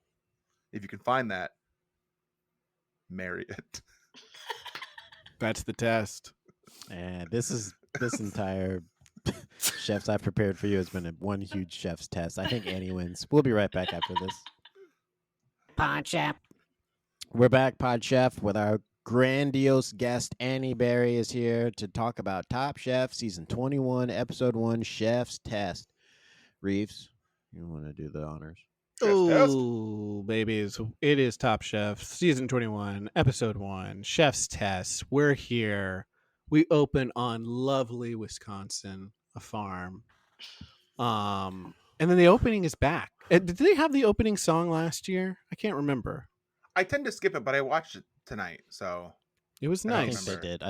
If you can find that, marry it. That's the test. And this entire chefs I've prepared for you has been one huge chef's test. I think Annie wins. We'll be right back after this. Pod Chef. We're back, Pod Chef, with our grandiose guest. Annie Berry is here to talk about Top Chef Season 21, Episode 1, Chef's Test. Reeves, you want to do the honors? Oh, babies. It is Top Chef, Season 21, Episode 1, Chef's Test. We're here. We open on lovely Wisconsin, a farm. And then the opening is back. Did they have the opening song last year? I can't remember. I tend to skip it, but I watched it tonight, so It was I don't I nice.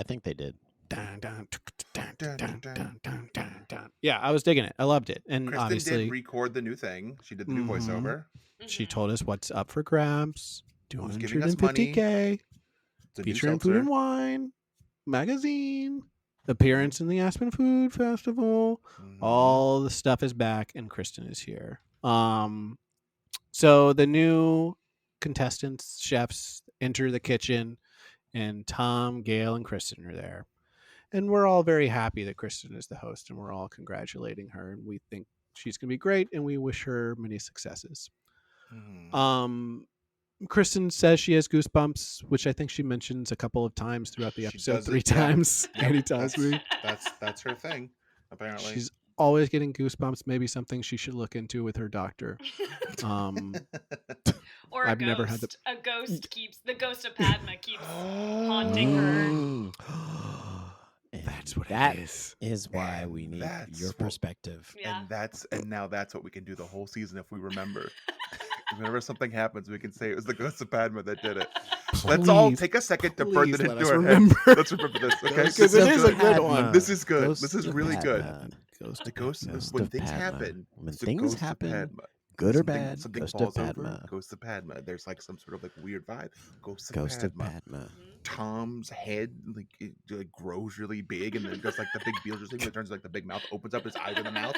think they did. Dun, dun, dun, dun, dun, dun, dun, dun, dun. Yeah, I was digging it. I loved it. And Kristen obviously, did record the new thing. She did the new Mhm. voiceover. she Mhm. told us what's up for grabs. Who's giving us money. 250K. It's a new Featuring Food seltzer. and Wine magazine. Appearance in the Aspen Food Festival. Mhm. All the stuff is back, and Kristen is here. So the new contestants, chefs, enter the kitchen, and Tom, Gail, and Kristen are there. And we're all very happy that Kristen is the host, and we're all congratulating her, and we think she's going to be great, and we wish her many successes. Mhm. Kristen says she has goosebumps, which I think she mentions a couple of times throughout the She episode, does it, 3 yeah. times. Yep, Annie tells me. That's her thing, apparently. She's always getting goosebumps. Maybe something she should look into with her doctor. Um, Or a I've ghost. never had A ghost keeps the ghost of Padma keeps haunting her. And that's what that it is. is why And we need that's your what- perspective. Yeah. And now that's what we can do the whole season if we remember. Whenever something happens, we can say it was the ghost of Padma that did it. Let's all Please, take a second to burn please it let into us our remember. heads. Let's remember this, okay? Because This it is is a good. good one. This is good. Ghost This is of really good. Padma. Ghost The of ghost Padma. is when of things Padma. happen. When it's the things ghost of happen, Padma. good or Something- bad, something Ghost falls of over, Padma. Ghost of Padma. There's like some sort of like weird vibe. Ghost of Ghost of Padma. Padma. Tom's head like it like grows really big, and then does like the big Beetlejuice thing. Where it turns like the big mouth opens up, his eyes in the mouth.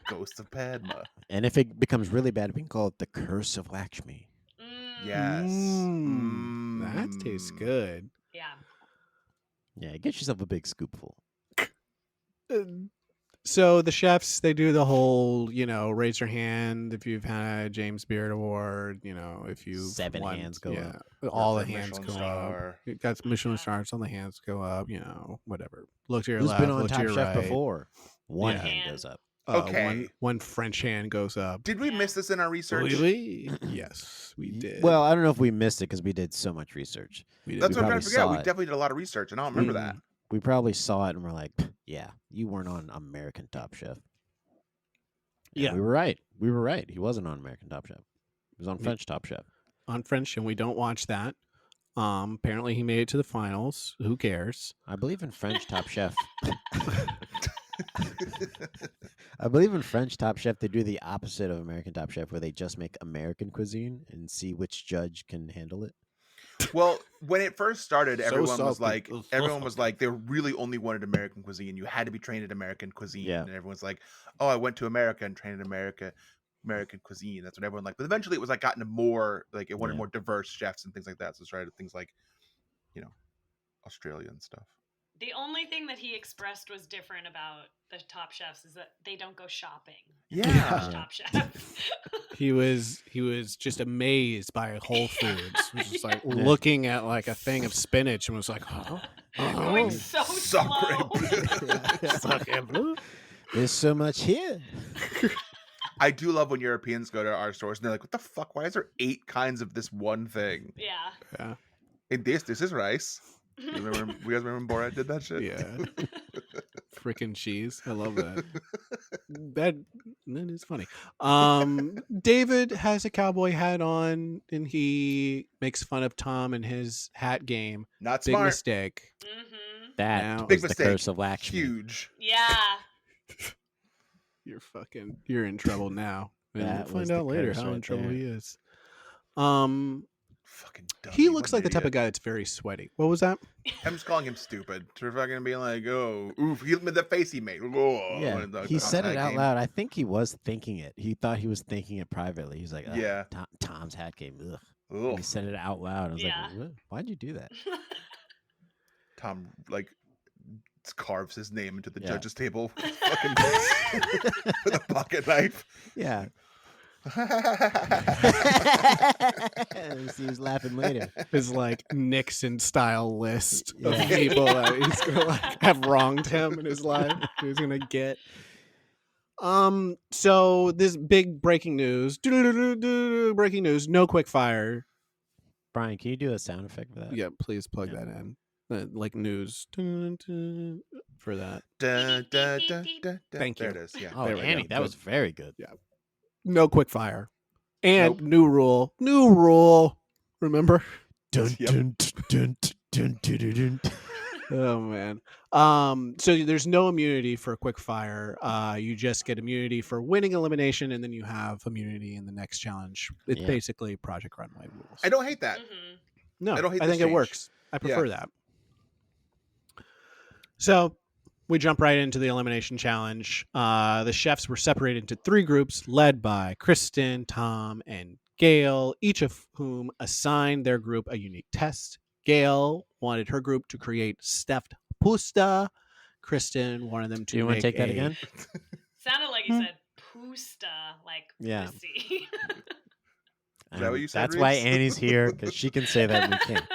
Ghost of Padma. And if it becomes really bad, we can call it the Curse of Lakshmi. Yes. That tastes Mm. good. Yeah. Yeah, get yourself a big scoopful. So the chefs, they do the whole, raise your hand if you've had a James Beard Award, if you've 7 won, hands go up. all the Or hands Michelin go up. star. You got Michelin stars on the hands go up, whatever. Look to your Who's left, been on look to Top your Chef right. before? One Yeah. hand goes up. Okay. One French hand goes up. Did we miss this in our research? Oui. Yes, we did. Well, I don't know if we missed it because we did so much research. we did. That's We what I'm trying probably to figure out. saw We it. definitely did a lot of research, and I don't remember that. We probably saw it and we're like, yeah, you weren't on American Top Chef. And Yeah. we were right. We were right. He wasn't on American Top Chef. He was on French Top Chef. on French, and we don't watch that. Apparently he made it to the finals. Who cares? I believe in French Top Chef. I believe in French Top Chef. They do the opposite of American Top Chef, where they just make American cuisine and see which judge can handle it. Well, when it first started, So everyone was salty. like, they really only wanted American cuisine. You had to be trained in American cuisine, Yeah. and everyone's like, "Oh, I went to America and trained in American cuisine." That's what everyone liked. But eventually, it was like gotten to more like it wanted Yeah. more diverse chefs and things like that. So it's right things like, Australian stuff. The only thing that he expressed was different about the Top Chefs is that they don't go shopping. Yeah. Top Chef. He was just amazed by Whole Foods. He was just like Yeah. looking at like a thing of spinach and was like, oh, Going so Sacre slow. bleu. Sacre bleu. There's so much here. I do love when Europeans go to our stores and they're like, "What the fuck? Why is there 8 kinds of this one thing?" Yeah. Yeah. And this is rice. You guys remember when Borat did that shit? Yeah. Freaking cheese. I love that. That is funny. David has a cowboy hat on and he makes fun of Tom and his hat game. Not Big smart. mistake. Mm-hmm. That Now- was Big the mistake. curse of Lakshmi. Huge. Yeah. You're in trouble now. And That we'll was find the out later curse how in right trouble there. he is. Fucking dummy. He What looks an like the type of idiot. guy that's very sweaty. What was that? I'm just calling him stupid. For fucking being like, "Oh, oof," the face he made. Oh, Yeah, and the he said it hat out game. loud. I think he was thinking it. He thought he was thinking it privately. He's like, "Ugh, Yeah. Tom's hat game. Ugh." And Ugh. he said it out loud. I was Yeah. like, "Why'd you do that?" Tom carves his name into the Yeah. judge's table with, fucking, with a pocket knife. Yeah. He was laughing later. His like Nixon style list of Yeah. people that he's gonna like have wronged him in his life. He's gonna get. So this big breaking news. Breaking news. No quick fire. Brian, can you do a sound effect for that? Yeah, please plug Yeah. that in. Like news for that. Dun, dun, dun, dun, dun. Thank There you. it is. Yeah. Oh, There we go. Annie, that was very good. No quick fire. And Nope. new rule. New rule. Remember? Dun, Yep. dun, dun, dun, dun, dun, dun, dun. Oh man. So there's no immunity for quick fire. You just get immunity for winning elimination, and then you have immunity in the next challenge. It's Yeah. basically Project Runway rules. I don't hate that. Mm-hmm. No, I don't hate I this think it change. works. I prefer that. So we jump right into the elimination challenge. The chefs were separated into 3 groups, led by Kristen, Tom, and Gail, each of whom assigned their group a unique test. Gail wanted her group to create stuffed pusta. Kristen wanted them to Do you want to make take that a- again? Sounded like you said pusta, like Yeah. pussy. Is that what you said, That's why Reeves? Annie's here, because she can say that and we can't.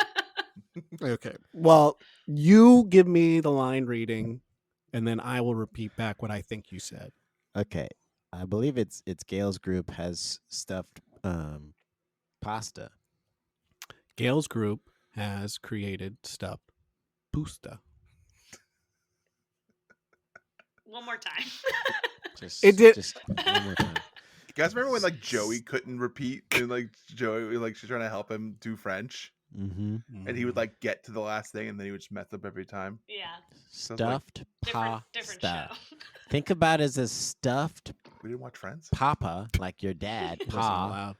Okay. Well, you give me the line reading, and then I will repeat back what I think you said. Okay. I believe it's Gail's group has stuffed pasta. Gail's group has created stuffed pusta. One more time. Just, It did- Just one more time. You guys remember when Joey couldn't repeat and Joey she's trying to help him do French Mm-hmm. and he would get to the last thing and then he would just mess up every time. Yeah. Sounds like- Stuffed Different pasta. show. Think about it as a stuffed We didn't watch Friends. papa, like your dad, Wasn't pa, allowed.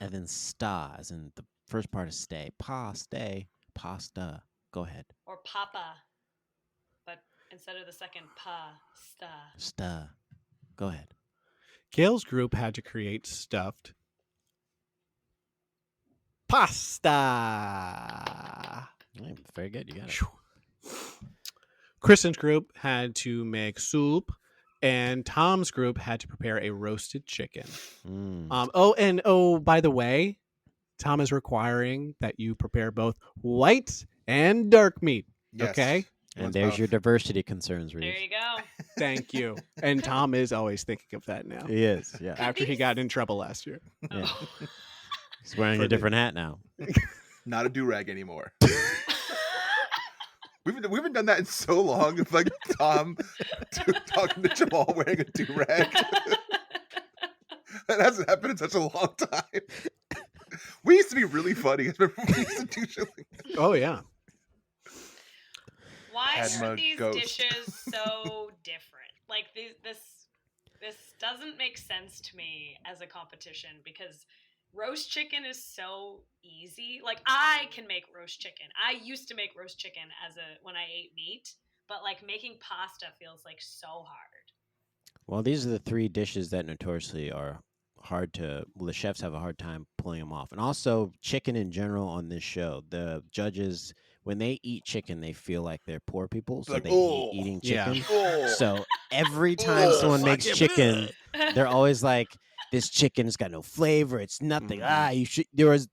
and then sta, as in the first part is stay. Pa, stay, pasta. Go ahead. Or papa. But instead of the second pasta. Sta. Go ahead. Gail's group had to create stuffed pasta. Hey, very good. You got it. Phew. Kristen's group had to make soup, and Tom's group had to prepare a roasted chicken. Mm. By the way, Tom is requiring that you prepare both white and dark meat. Yes. Okay? And Wants there's both. your diversity concerns, There Reeves. you go. Thank you. And Tom is always thinking of that now. He is, yeah. After he got in trouble last year. Yeah. Oh. He's wearing For a the- different hat now. Not a do-rag anymore. We haven't done that in so long. It's like Tom talking to Jamal wearing a do-rag. That hasn't happened in such a long time. We used to be really funny. I remember we used to do shit like Oh yeah. Why Padma are these Ghost. dishes so different? Like this doesn't make sense to me as a competition because roast chicken is so easy. Like I can make roast chicken. I used to make roast chicken when I ate meat, but like making pasta feels like so hard. Well, these are the three dishes that notoriously are hard to. Well, the chefs have a hard time pulling them off, and also chicken in general on this show. The judges, when they eat chicken, they feel like they're poor people, so Like, they hate oh, eating Yeah. chicken. oh, So every time oh, someone makes fucking chicken, they're always like, "This chicken's got no flavor. It's nothing." Mhm. You should. There was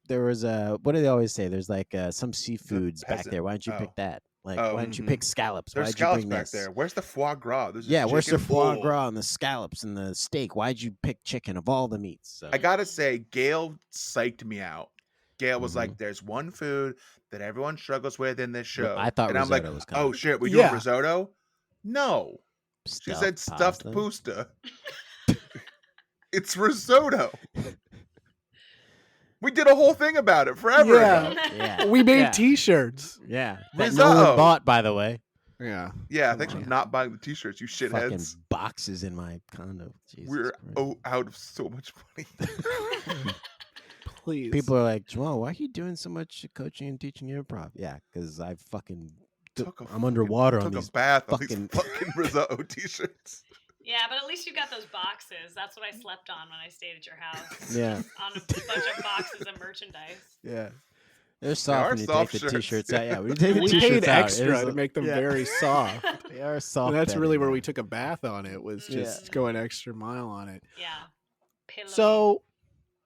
what do they always say? There's like some seafoods back peasant. there. Why don't you pick Oh. that? Like, Oh, why didn't you mhm. pick scallops? Why There's did you scallops bring back this? there. Where's the foie gras? There's Yeah, just where's the chicken. foie Oh. gras and the scallops and the steak? Why'd you pick chicken of all the meats? So, I gotta say, Gail psyched me out. Gail was Mhm. like, "There's one food that everyone struggles with in this show," I thought and I'm like, risotto was "Oh coming. shit, we doing Yeah. risotto?" No, she said stuffed pasta. pasta. It's risotto. We did a whole thing about it forever Yeah. ago. Yeah, We made yeah. T-shirts. Yeah, that no one Risotto. bought, by the way. Yeah. Yeah, Come thanks for on. not buying the t-shirts, you Fucking shitheads. boxes in my condo. Jesus We're Christ. out of so much money. Please. People are like, Jamal, why are you doing so much coaching and teaching improv? Yeah, because I fucking I'm underwater on took these a bath on fucking- these fucking risotto t-shirts. Yeah, but at least you got those boxes. That's what I slept on when I stayed at your house. Yeah. On a bunch of boxes of merchandise. Yeah. They're are soft when you take soft the shirts, t-shirts yeah. out. Yeah, when you take the We t-shirts paid out, extra there's to make them very soft. They are soft. And that's really bedding, where yeah. we took a bath on it, was just going extra mile on it. Yeah. Pillowy. So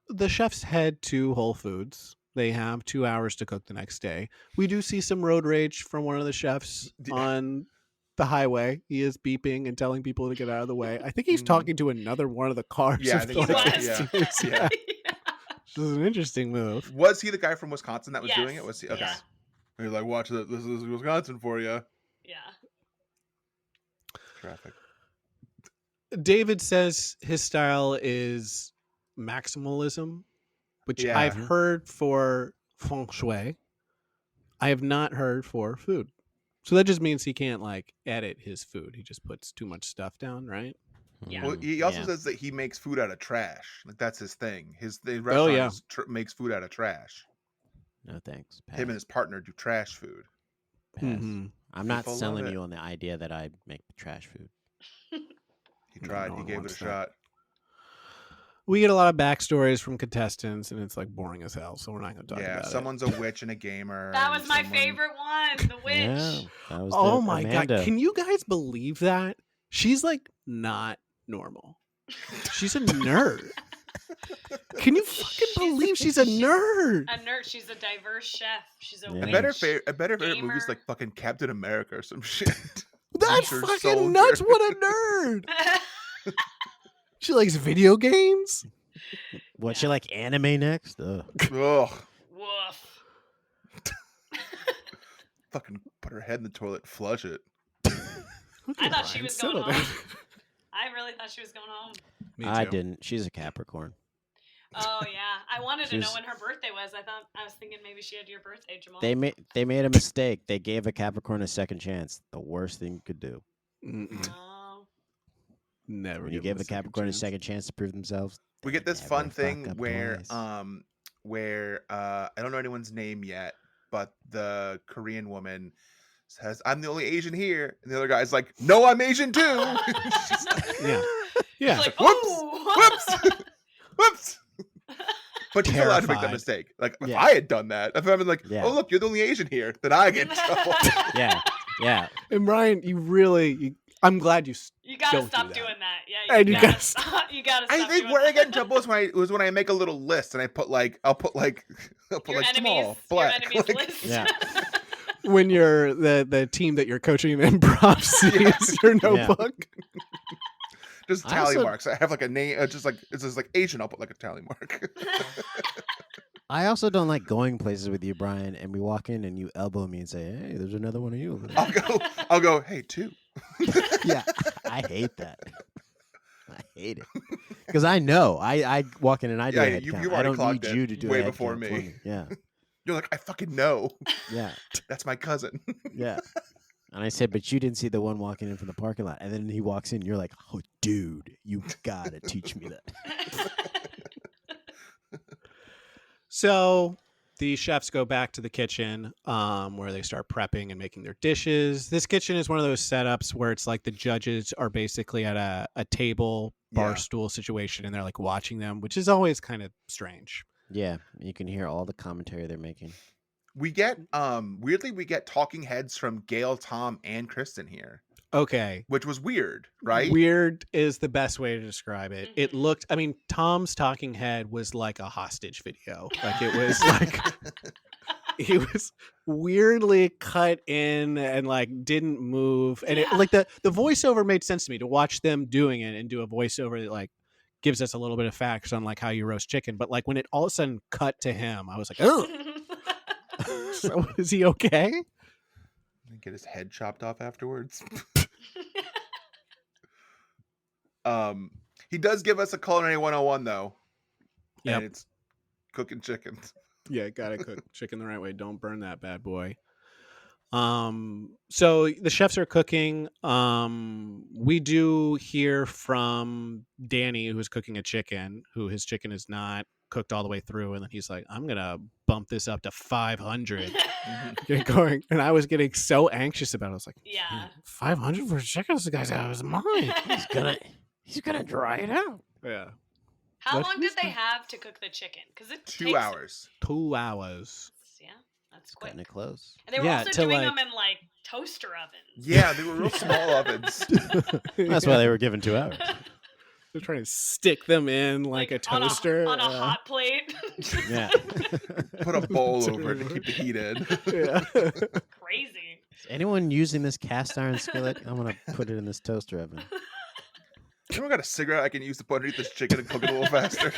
the chefs head to Whole Foods. They have 2 hours to cook the next day. We do see some road rage from one of the chefs Yeah. on the highway. He is beeping and telling people to get out of the way. I think he's Mhm. talking to another one of the cars. Yeah, I of think he like was. so. engineers. Yeah. This is an interesting move. Was he the guy from Wisconsin that was doing it? Yes. Was he? Okay. Yeah. You're like, watch this. This is Wisconsin for you. Yeah. Traffic. David says his style is maximalism, which Yeah. I've heard for feng shui. I have not heard for food. So that just means he can't like edit his food. He just puts too much stuff down, right? Yeah. Well, he also Yeah. says that he makes food out of trash. Like that's his thing. The Oh, restaurant yeah. makes food out of trash. No thanks. Pass. Him and his partner do trash food. Pass. Mhm. I'm not People love selling it. you on the idea that I make trash food. He No, tried. no he one gave it a wants that. shot. We get a lot of backstories from contestants, and it's like boring as hell. So we're not going to talk Yeah, about someone's a witch and a gamer. That and was my someone- favorite one, the witch. Yeah, that was it. Oh the my Amanda. god! Can you guys believe that? She's like not normal. She's a nerd. Can you fucking believe she's a nerd? A nerd. She's a diverse chef. She's a Yeah. I witch. bet her favorite movie's Gamer. like fucking Captain America or some shit. That's Winter fucking Soldier. nuts! What a nerd! She likes video games. What, you like anime next? Ugh. Ugh. Woof. Fucking put her head in the toilet, flush it. I thought she Brian, was going settle home. down. I really thought she was going home. Me I too. didn't. She's a Capricorn. Oh yeah, I wanted to know She's- when her birthday was. I was thinking maybe she had your birthday, Jamal. They made a mistake. They gave a Capricorn a second chance. The worst thing you could do. Mm-mm. Oh. Never. When you give give a Capricorn a second chance to prove themselves, We get they this never fun fuck thing up where twice. I don't know anyone's name yet, but the Korean woman says, "I'm the only Asian here," and the other guy's like, "No, I'm Asian too." She's like, Yeah. Yeah. It's like, Whoops! ooh. Whoops! Whoops! But you're allowed to make that Terrified. mistake. Like if Yeah. I had done that, if I've been like, Yeah. "Oh look, you're the only Asian here," then I get in trouble. Yeah, yeah. And Brian, I'm glad you. You gotta Don't do stop that. doing that. Yeah, And you, you gotta gotta stop. You gotta stop. I think doing where I that. get in trouble is when I make a little list and I'll put like Your enemies, small, black. your enemies like- list. Yeah. When you're the team that you're coaching in improv sees your notebook. just I tally also- marks. I have like a name, just like it's just like Asian. I'll put like a tally mark. I also don't like going places with you, Brian, and we walk in and you elbow me and say, "Hey, there's another one of you over there." I'll go. Hey, two. Yeah, I hate that. I hate it because I know I walk in and I do Yeah, a head you- count. you've I already don't clocked need it you to do way a head before count for me. Yeah, You're like, I fucking know. Yeah, That's my cousin. yeah. And I said, but you didn't see the one walking in from the parking lot. And then he walks in. You're like, oh, dude, you gotta teach me that. So the chefs go back to the kitchen where they start prepping and making their dishes. This kitchen is one of those setups where it's like the judges are basically at a table, bar Yeah. stool situation, and they're like watching them, which is always kind of strange. Yeah, you can hear all the commentary they're making. We get weirdly we get talking heads from Gail, Tom, and Kristen here, Okay. which was weird, right? Weird is the best way to describe it. It Mhm. looked, I mean, Tom's talking head was like a hostage video. Like it was like he was weirdly cut in and like didn't move. And it Yeah. like the voiceover made sense to me to watch them doing it and do a voiceover that like gives us a little bit of facts on like how you roast chicken. But like when it all of a sudden cut to him, I was like, oh, so is he okay? Get his head chopped off afterwards. He does give us a culinary 101 though. Yep. And it's cooking chickens. Yeah, gotta cook chicken the right way. Don't burn that bad boy. So the chefs are cooking. We do hear from Danny, who's cooking a chicken, who his chicken is not cooked all the way through, and then he's like, I'm gonna bump this up to 500. Get going. And I was getting so anxious about it. I was like, Yeah. 500 for chicken? This guy's out of his mind. He's gonna dry it out. Yeah. How What long is did they that? have to cook the chicken? Because it 2 takes, hours. 2 hours. Yeah, that's quick. Cutting it close. And they were Yeah, also to, doing like- them in like toaster ovens. Yeah, they were real small ovens. That's why they were given 2 hours. They're trying to stick them in like a toaster. on a hot plate. Yeah. Put a bowl over it to keep the heat in. Yeah. Crazy. Is anyone using this cast iron skillet? I'm gonna put it in this toaster oven. Anyone got a cigarette I can use to put underneath this chicken and cook it a little faster?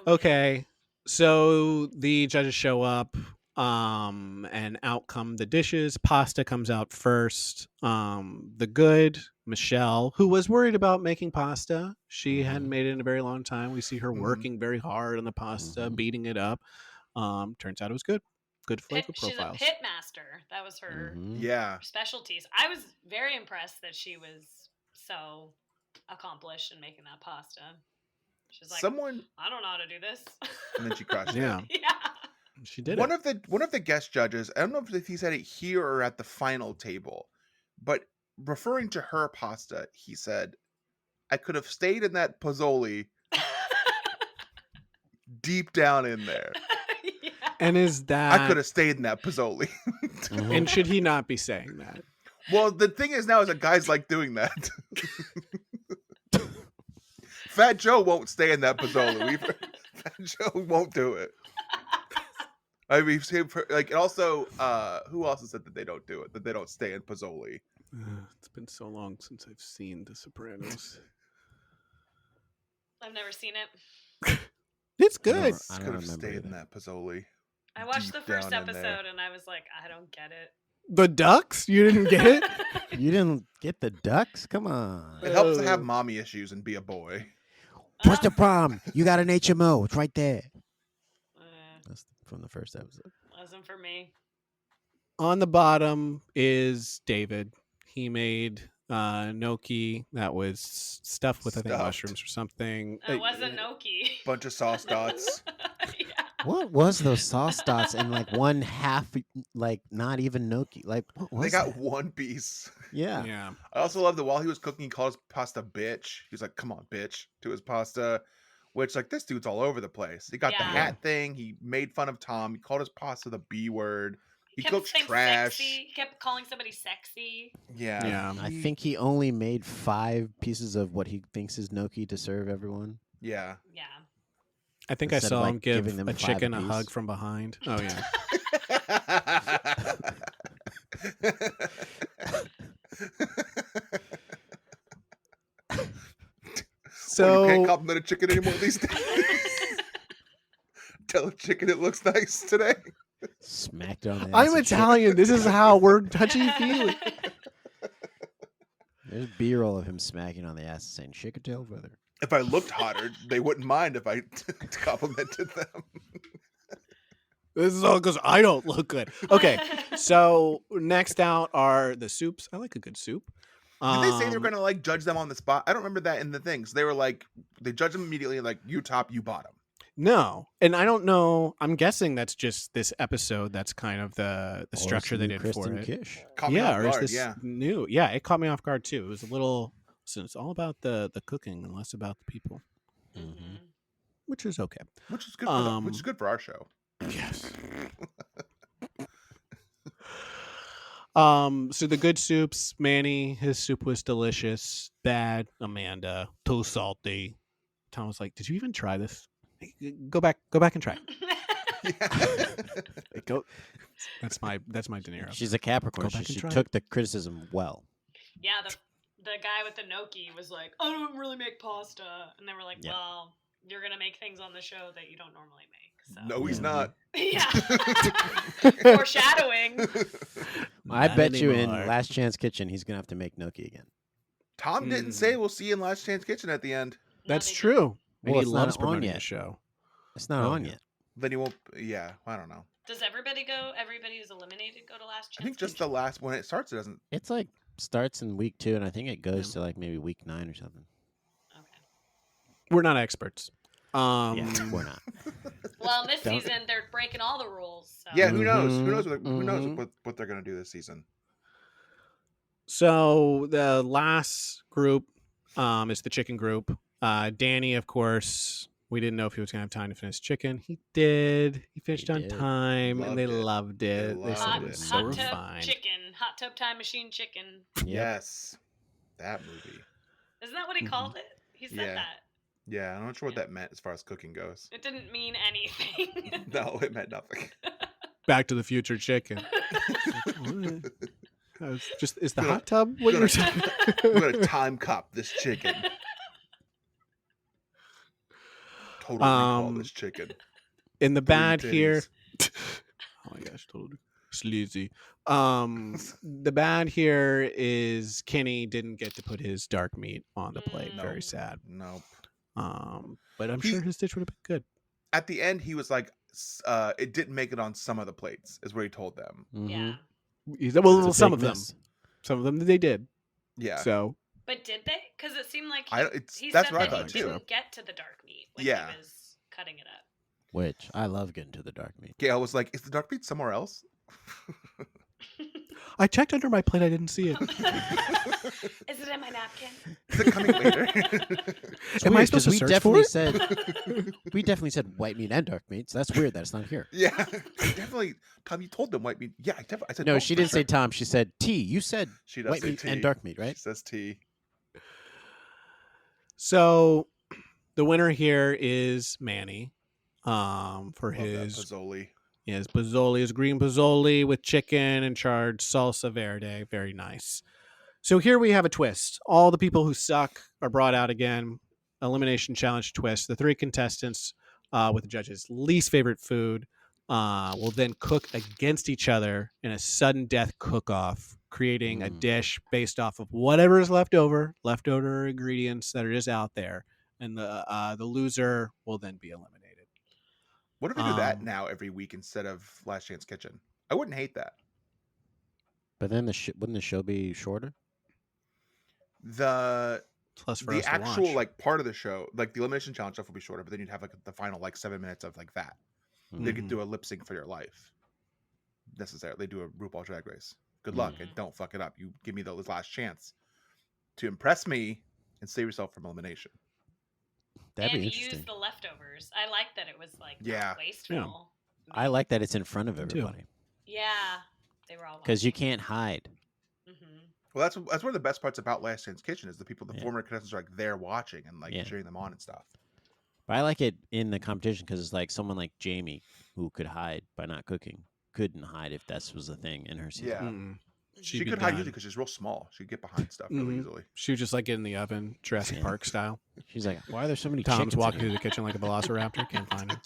Okay, so the judges show up, and out come the dishes. Pasta comes out first. The good Michelle, who was worried about making pasta, she hadn't made it in a very long time. We see her Mhm. working very hard on the pasta, Mhm. beating it up. Turns out it was good. Good flavor She's a profiles. pit master. That was her Mhm. Yeah. specialties. I was very impressed that she was so accomplished in making that pasta. She's like, Someone I don't know how to do this. and then she crushed Yeah, it. Yeah. she did One it. of the guest judges, I don't know if he said it here or at the final table, but referring to her pasta, he said, I could have stayed in that pozzoli deep down in there. Yeah. And is I that? could have stayed in that pozzoli. Mhm. And should he not be saying that? Well, the thing is now is that guys like doing that. Fat Joe won't stay in that pozzoli. Fat Joe won't do it. I mean, like, and also, who else has said that they don't do it? That they don't stay in pozzoli? It's been so long since I've seen The Sopranos. I've never seen it. It's I don't- good. I Could don't have remember stayed in either. that pozzoli. I watched the Deep first down in there. episode and I was like, I don't get it. The ducks? You didn't get it? You didn't get the ducks? Come on. It helps to have Oh. mommy issues and be a boy. What's the problem? You got an HMO. It's right there. That's from the first episode. Wasn't for me. On the bottom is David. He made gnocchi that was stuffed with, I think, Stuffed. mushrooms or something. It wasn't gnocchi. Bunch of sauce dots. Yeah. What was those sauce dots and like one half, like not even gnocchi? Like what was They got that? one piece. Yeah. Yeah. I also love that while he was cooking, he called his pasta bitch. He was like, come on, bitch, to his pasta. Which, like, this dude's all over the place. He got the Yeah. hat thing. He made fun of Tom. He called his pasta the B word. He kept cooks saying trash. Sexy. He kept calling somebody sexy. Yeah. Yeah. I think he only made 5 pieces of what he thinks is gnocchi to serve everyone. Yeah. Yeah. I think Instead I of, saw like, him give giving them a 5 chicken a apiece. hug from behind. Oh, yeah. So you can't So, compliment a chicken anymore these days. Tell a chicken it looks nice today. Smacked it on the ass. I'm and shit. Italian. This is how we're touchy-feely. There's B-roll of him smacking on the ass and saying, "Shake a tail, brother." If I looked hotter, they wouldn't mind if I complimented them. This is all because I don't look good. Okay, so next out are the soups. I like a good soup. Did they say they were going to like judge them on the spot? I don't remember that in the things. They were like, they judge them immediately, like you top, you bottom. No, and I don't know. I'm guessing that's just this episode. That's kind of the structure they did Kristen for it. Kish. Caught me Yeah, off or is guard, this yeah. new? Yeah, it caught me off guard too. It was a little. So it's all about the cooking and less about the people, Mhm. which is okay. Which is good for which is good for our show. Yes. So the good soups, Manny, his soup was delicious. Bad, Amanda, too salty. Tom was like, "Did you even try this? Hey, go back and try it." Yeah. Go. That's my De Niro. She's a Capricorn. Go back and She try took the criticism well. Yeah, the guy with the gnocchi was like, I don't really make pasta. And they were like, Yeah. well, you're going to make things on the show that you don't normally make. So. No, he's not. Yeah. Foreshadowing. I Not bet you in anymore. Last Chance Kitchen, he's gonna have to make gnocchi again. Tom didn't say we'll see you in Last Chance Kitchen at the end. No, That's they true. And Well, he it's not loves on promoting yet. the show. It's not Oh, on yeah. yet. Then he won't. Yeah, I don't know. Does everybody go? Everybody who's eliminated go to Last Chance? I think just the last when it starts, it doesn't. It's like starts in week 2, and I think it goes Yeah. to like maybe week 9 or something. Okay. We're not experts. Yeah, we're not. Well, in this Don't- season, they're breaking all the rules. So. Yeah, who knows? Who Mhm, knows? Who knows mhm. what they're gonna do this season? So the last group is the chicken group. Danny, of course, we didn't know if he was going to have time to finish chicken. He did. He finished He on did. time, and they Loved it. loved it. They They said Hot, it was so hot tub refined. chicken. Hot tub time machine chicken. Yep. Yes, that movie. Isn't that what he Mhm. called it? He said Yeah. that. Yeah, I'm not sure what that meant as far as cooking goes. It didn't mean anything. No, it meant nothing. Back to the Future chicken. Just is the Gonna- hot tub what you're saying? We're gonna time cop this chicken. Totally recall this chicken. In the bad Titties. here. Oh my gosh, totally sleazy. The bad here is Kenny didn't get to put his dark meat on the plate. No. Very sad. Nope. But I'm He- sure his dish would have been good. At the end, he was like, "It didn't make it on some of the plates," is what he told them. Mhm. Yeah. Well, It's a some big of them. miss. Some of them they did. Yeah, So But did they? Because it seemed like I- he, it's- he that's said what I that thought, he too. didn't get to the dark meat when Yeah. he was cutting it up. Which I love getting to the dark meat. Gail was like, "Is the dark meat somewhere else?" I checked under my plate. I didn't see it. Is it in my napkin? Is it coming later? It's Am I weird, supposed 'cause to we search definitely for said we definitely said white meat and dark meat, so that's weird that it's not here. Yeah, definitely. Tom, you told them white meat. Yeah, I said No, both she for didn't say sure. Tom. She said tea. You said She does white say meat tea. and dark meat, right? She says tea. So the winner here is Manny. For Love that his Pozzoli. Pozzoli, his green Pozzoli with chicken and charred salsa verde. Very nice. So here we have a twist. All the people who suck are brought out again. Elimination challenge twist. The 3 contestants with the judges' least favorite food will then cook against each other in a sudden death cook-off, creating a Mm. dish based off of whatever is leftover ingredients that are just out there, and the loser will then be eliminated. What if we do that Um, now every week instead of Last Chance Kitchen? I wouldn't hate that. But then wouldn't the show be shorter? The It's less for the us to actual watch. like part of the show, like the elimination challenge stuff, will be shorter. But then you'd have like the final like 7 minutes of like that. They could Mhm. do a lip sync for your life. Necessarily, they do a RuPaul Drag Race. Good luck and don't fuck it up. You give me the last chance to impress me and save yourself from elimination. That'd and be interesting. use the leftovers. I like that it was like not Yeah. wasteful. I like that it's in front of Me too. everybody Yeah, they were all because you can't hide. Mm-hmm. Well, that's one of the best parts about Last Chance Kitchen is the people, the Yeah. former contestants are like there watching and like Yeah. cheering them on and stuff. But I like it in the competition because it's like someone like Jamie who could hide by not cooking couldn't hide if that was a thing in her season. Yeah. Mm. She She'd be could hide done. usually because she's real small. She'd get behind stuff really Mhm. easily. She would just like get in the oven, Jurassic Yeah. Park style. She's like, why are there so many Tom's chickens in walking here?" through the kitchen like a velociraptor, can't find her.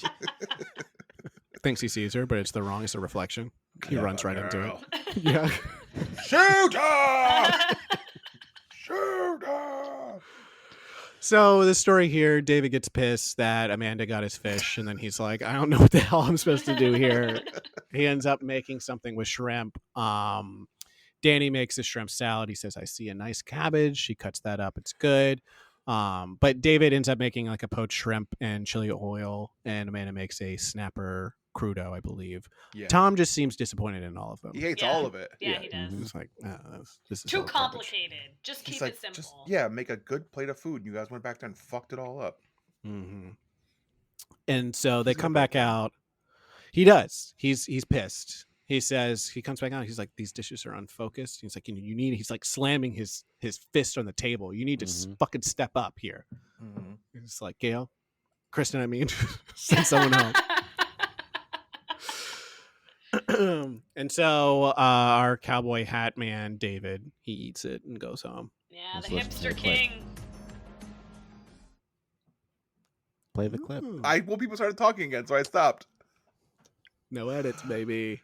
Thinks he sees her, but it's the wrong. It's a reflection. He Yeah, runs right into girl. it. Yeah. Shoot her! Shoot her! So the story here, David gets pissed that Amanda got his fish, and then he's like, I don't know what the hell I'm supposed to do here. He ends up making something with shrimp. Danny makes a shrimp salad. He says, I see a nice cabbage. She cuts that up. It's good. But David ends up making like a poached shrimp and chili oil, and Amanda makes a snapper crudo, I believe. Yeah. Tom just seems disappointed in all of them. He hates Yeah. all of it. Yeah, he does. He's like, this is Too all garbage." complicated. Just He's keep like, it simple. just yeah, make a good plate of food. You guys went back there and fucked it all up. Mm-hmm. And so they He's come gonna back break down. out. He does. He's pissed. He says he comes back out. He's like, these dishes are unfocused. He's like, you need. He's like slamming his fist on the table. You need to fucking step up here. Mhm. He's like, Gail, Kristen, I mean, send someone home. And so our cowboy hat man David, he eats it and goes home. Yeah, Let's the listen to hipster the clip. king. Play the clip. Ooh. Well, people started talking again, so I stopped. No edits, baby.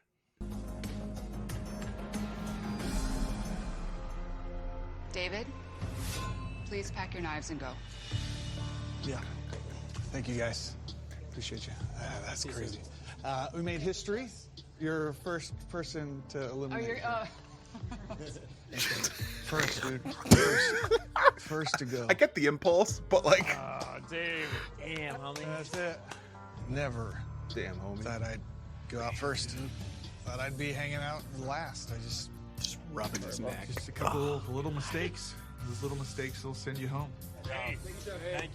David, please pack your knives and go. Yeah. Thank you, guys. Appreciate you. That's crazy. We made history. You're first person to eliminate. First, dude. First to go. I get the impulse, but like, Oh, Dave. Damn, homie. That's it. Never damn, homie. thought I'd go out first. Thought I'd be hanging out last. I just Rubbing his neck. Just a couple little mistakes. Those little mistakes will send you home. Thank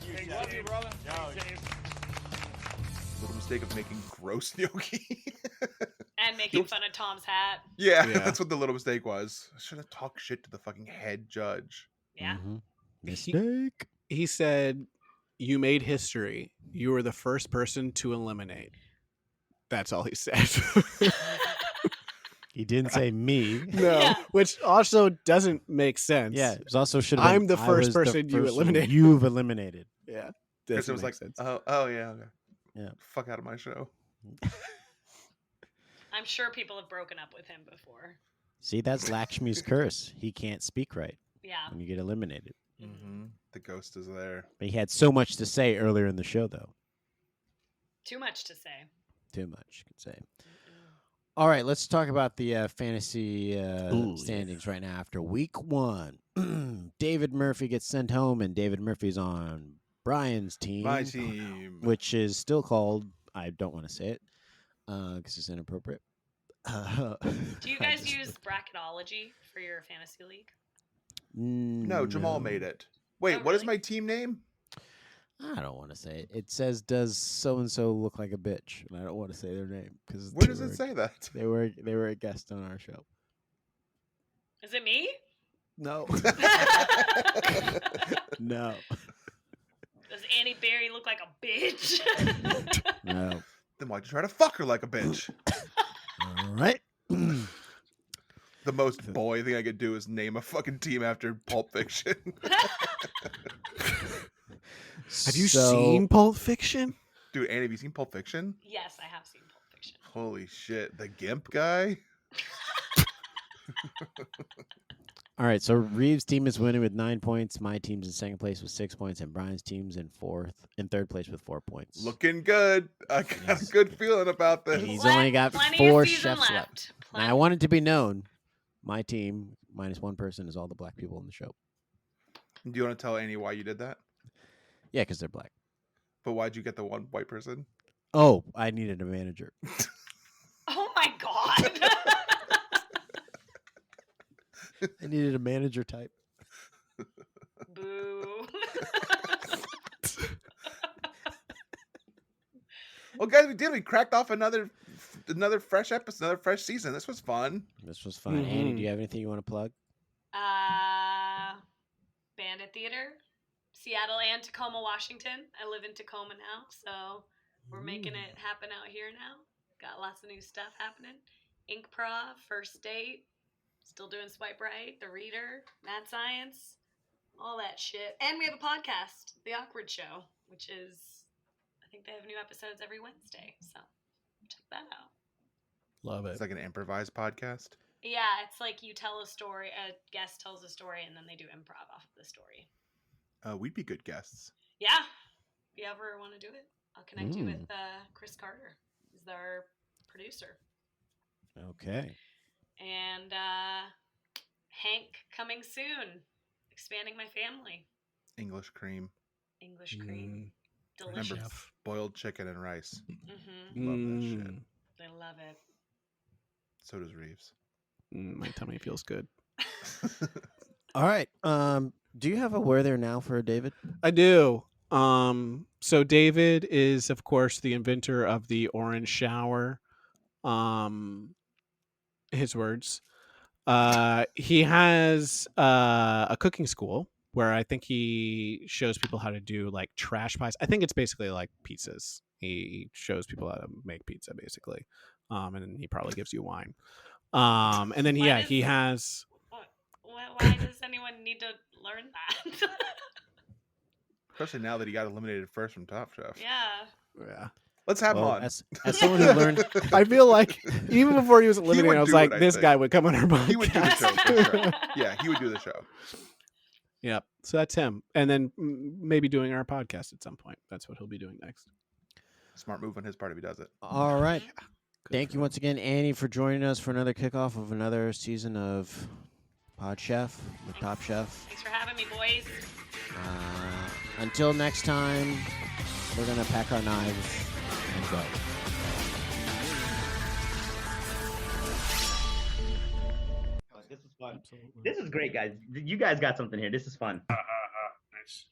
you, love you, brother. Little mistake of making gross gnocchi. And making fun of Tom's hat. yeah, Yeah. that's what the little mistake was. I should have talked shit to the fucking head judge. Yeah. Mistake. He said, you made history. You were the first person to eliminate. That's all he said. He didn't say me. No, Yeah. which also doesn't make sense. Yeah, it was also should have been. I'm the I first was the person you person eliminated. You've eliminated. Yeah. Kristen Doesn't was make like, sense. oh yeah, okay. Yeah. Fuck out of my show. I'm sure people have broken up with him before. See, that's Lakshmi's curse. He can't speak right Yeah. when you get eliminated. Mm-hmm. The ghost is there. But he had so much to say earlier in the show, though. Too much to say. Too much, you could say. All right, let's talk about the fantasy standings right now after week 1. David Murphy gets sent home, and David Murphy's on Brian's team. My team. Which is still called, I don't want to say it, because it's inappropriate. Do you guys use bracketology for your fantasy league? No, Jamal made it. Wait, Oh, what is really? my team name? I don't want to say it. It says, "Does so and so look like a bitch?" And I don't want to say their name because Where does it say that? They were a guest on our show. Is it me? No, no, Does Annie Berry look like a bitch? no. Then why'd you try to fuck her like a bitch? All right. The most boy thing I could do is name a fucking team after Pulp Fiction. Have you seen Pulp Fiction? Dude, Annie, have you seen Pulp Fiction? Yes, I have seen Pulp Fiction. Holy shit, the Gimp guy? All right, so Reeves' team is winning with 9 points. My team's in second place with 6 points, and Brian's team's in third place with 4 points. Looking good. I got a good feeling about this. He's only got Plenty of 4 season chefs left. Now, I Plenty. want it to be known, my team minus 1 person is all the black people in the show. Do you want to tell Annie why you did that? Yeah, because they're black. But why'd you get the one white person? Oh, I needed a manager. Oh my god. I needed a manager type. Boo. Well, guys, we did. We cracked off another fresh episode, another fresh season. This was fun. This was fun. Annie, do you have anything you want to plug? Bandit Theater, Seattle and Tacoma, Washington. I live in Tacoma now, so we're making it happen out here now. Got lots of new stuff happening. Ink Prov, First Date, still doing Swipe Right, The Reader, Mad Science, all that shit. And we have a podcast, The Awkward Show, which is, I think they have new episodes every Wednesday, so check that out. Love it. It's like an improvised podcast. Yeah, it's like you tell a story, a guest tells a story, and then they do improv off of the story. We'd be good guests. Yeah. If you ever want to do it, I'll connect you with Chris Carter. He's our producer. Okay. And Hank coming soon. Expanding my family. English cream. English cream. Remember, Delicious. boiled chicken and rice. Mm-hmm. Love that shit. They love it. So does Reeves. My tummy feels good. All right. Do you have a where there now for David? I do. So David is, of course, the inventor of the orange shower. His words. He has a cooking school where I think he shows people how to do like trash pies. I think it's basically like pizzas. He shows people how to make pizza basically. And then he probably gives you wine. And then he has. Why does anyone need to learn that? Especially now that he got eliminated first from Top Chef. Yeah. Let's have him on. As someone who learned, I feel like even before he was eliminated, would I was do like, it, I this think. guy would come on our podcast. He would do the show for sure. Yeah, he would do the show. Yep. So that's him. And then maybe doing our podcast at some point. That's what he'll be doing next. Smart move on his part if he does it. all right. Thank you once again, Annie, for joining us for another kickoff of another season of Pod Chef with Top Chef. Thanks for having me, boys. Until next time, we're going to pack our knives and go. This was fun. Absolutely. This is great, guys. You guys got something here. This is fun. Nice.